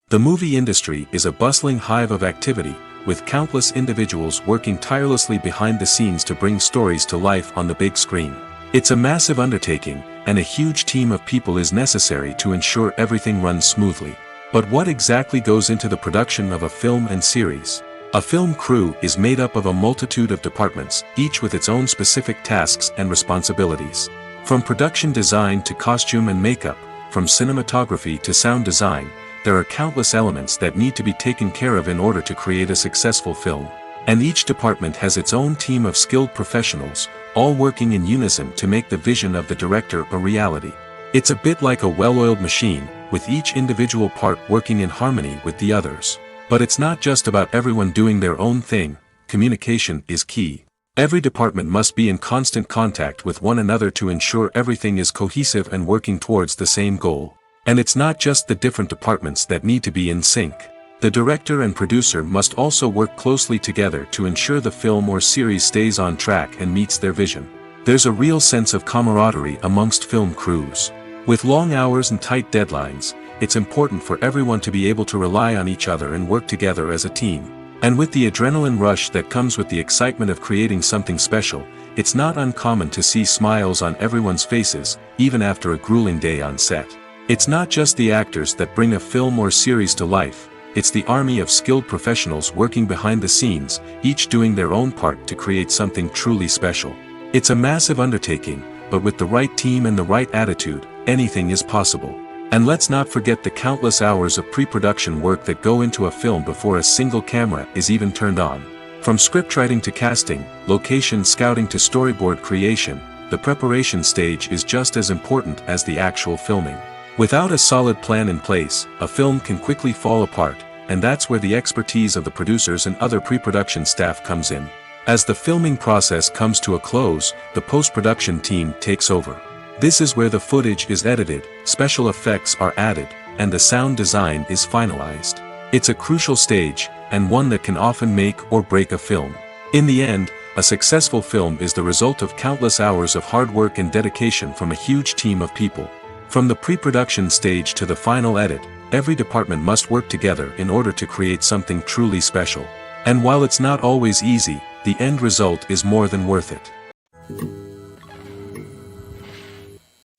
The movie industry is a bustling hive of activity, with countless individuals working tirelessly behind the scenes to bring stories to life on the big screen. It's a massive undertaking, and a huge team of people is necessary to ensure everything runs smoothly. But what exactly goes into the production of a film and series? A film crew is made up of a multitude of departments, each with its own specific tasks and responsibilities. From production design to costume and makeup, from cinematography to sound design, there are countless elements that need to be taken care of in order to create a successful film. And each department has its own team of skilled professionals, all working in unison to make the vision of the director a reality. It's a bit like a well-oiled machine, with each individual part working in harmony with the others. But it's not just about everyone doing their own thing. Communication is key. Every department must be in constant contact with one another to ensure everything is cohesive and working towards the same goal. And it's not just the different departments that need to be in sync. The director and producer must also work closely together to ensure the film or series stays on track and meets their vision. There's a real sense of camaraderie amongst film crews. With long hours and tight deadlines, it's important for everyone to be able to rely on each other and work together as a team. And with the adrenaline rush that comes with the excitement of creating something special, it's not uncommon to see smiles on everyone's faces, even after a grueling day on set. It's not just the actors that bring a film or series to life, it's the army of skilled professionals working behind the scenes, each doing their own part to create something truly special. It's a massive undertaking, but with the right team and the right attitude, anything is possible. And let's not forget the countless hours of pre-production work that go into a film before a single camera is even turned on. From scriptwriting to casting, location scouting to storyboard creation, the preparation stage is just as important as the actual filming. Without a solid plan in place, a film can quickly fall apart, and that's where the expertise of the producers and other pre-production staff comes in. As the filming process comes to a close, the post-production team takes over. This is where the footage is edited, special effects are added, and the sound design is finalized. It's a crucial stage, and one that can often make or break a film. In the end, a successful film is the result of countless hours of hard work and dedication from a huge team of people. From the pre-production stage to the final edit, every department must work together in order to create something truly special. And while it's not always easy, the end result is more than worth it.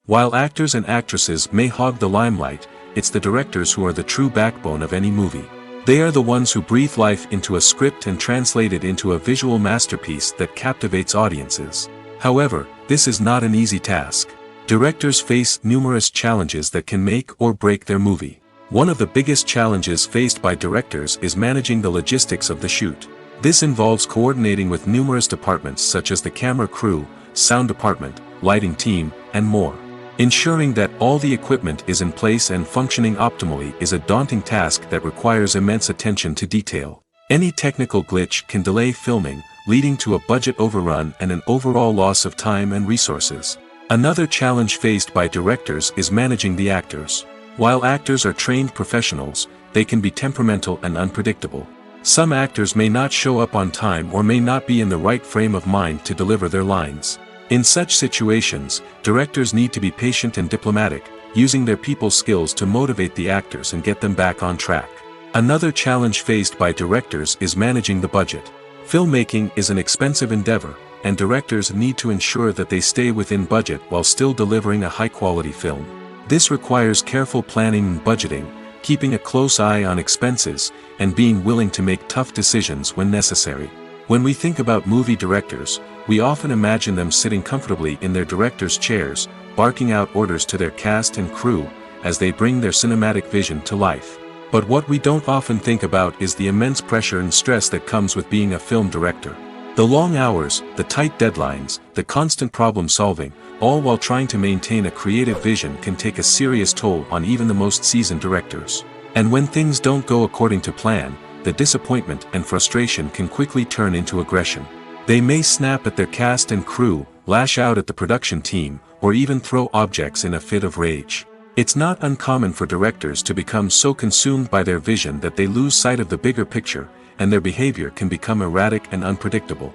While actors and actresses may hog the limelight, it's the directors who are the true backbone of any movie. They are the ones who breathe life into a script and translate it into a visual masterpiece that captivates audiences. However, this is not an easy task. Directors face numerous challenges that can make or break their movie. One of the biggest challenges faced by directors is managing the logistics of the shoot. This involves coordinating with numerous departments such as the camera crew, sound department, lighting team, and more. Ensuring that all the equipment is in place and functioning optimally is a daunting task that requires immense attention to detail. Any technical glitch can delay filming, leading to a budget overrun and an overall loss of time and resources. Another challenge faced by directors is managing the actors. While actors are trained professionals, they can be temperamental and unpredictable. Some actors may not show up on time or may not be in the right frame of mind to deliver their lines. In such situations, directors need to be patient and diplomatic, using their people skills to motivate the actors and get them back on track. Another challenge faced by directors is managing the budget. Filmmaking is an expensive endeavor, and directors need to ensure that they stay within budget while still delivering a high-quality film. This requires careful planning and budgeting, keeping a close eye on expenses, and being willing to make tough decisions when necessary. When we think about movie directors, we often imagine them sitting comfortably in their director's chairs, barking out orders to their cast and crew, as they bring their cinematic vision to life. But what we don't often think about is the immense pressure and stress that comes with being a film director. The long hours, the tight deadlines, the constant problem solving, all while trying to maintain a creative vision can take a serious toll on even the most seasoned directors. And when things don't go according to plan, the disappointment and frustration can quickly turn into aggression. They may snap at their cast and crew, lash out at the production team, or even throw objects in a fit of rage. It's not uncommon for directors to become so consumed by their vision that they lose sight of the bigger picture, and their behavior can become erratic and unpredictable.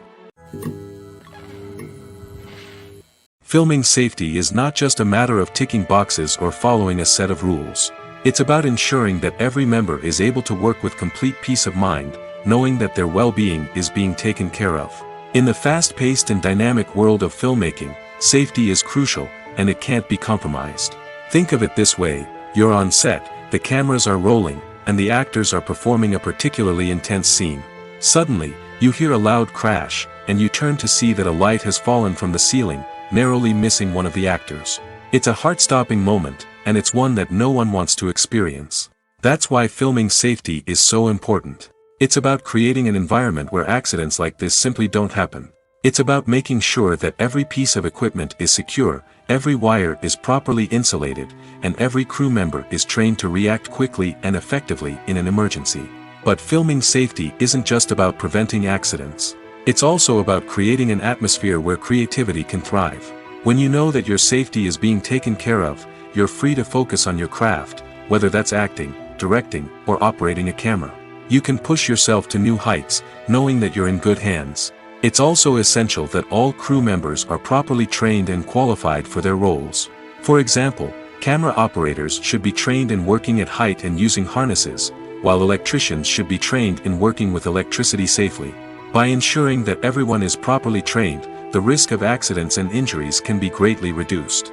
Filming safety is not just a matter of ticking boxes or following a set of rules. It's about ensuring that every member is able to work with complete peace of mind, knowing that their well-being is being taken care of. In the fast-paced and dynamic world of filmmaking, safety is crucial, and it can't be compromised. Think of it this way: you're on set, the cameras are rolling, and the actors are performing a particularly intense scene. Suddenly, you hear a loud crash, and you turn to see that a light has fallen from the ceiling, narrowly missing one of the actors. It's a heart-stopping moment, and it's one that no one wants to experience. That's why filming safety is so important. It's about creating an environment where accidents like this simply don't happen. It's about making sure that every piece of equipment is secure, every wire is properly insulated, and every crew member is trained to react quickly and effectively in an emergency. But filming safety isn't just about preventing accidents. It's also about creating an atmosphere where creativity can thrive. When you know that your safety is being taken care of, you're free to focus on your craft, whether that's acting, directing, or operating a camera. You can push yourself to new heights, knowing that you're in good hands. It's also essential that all crew members are properly trained and qualified for their roles. For example, camera operators should be trained in working at height and using harnesses, while electricians should be trained in working with electricity safely. By ensuring that everyone is properly trained, the risk of accidents and injuries can be greatly reduced.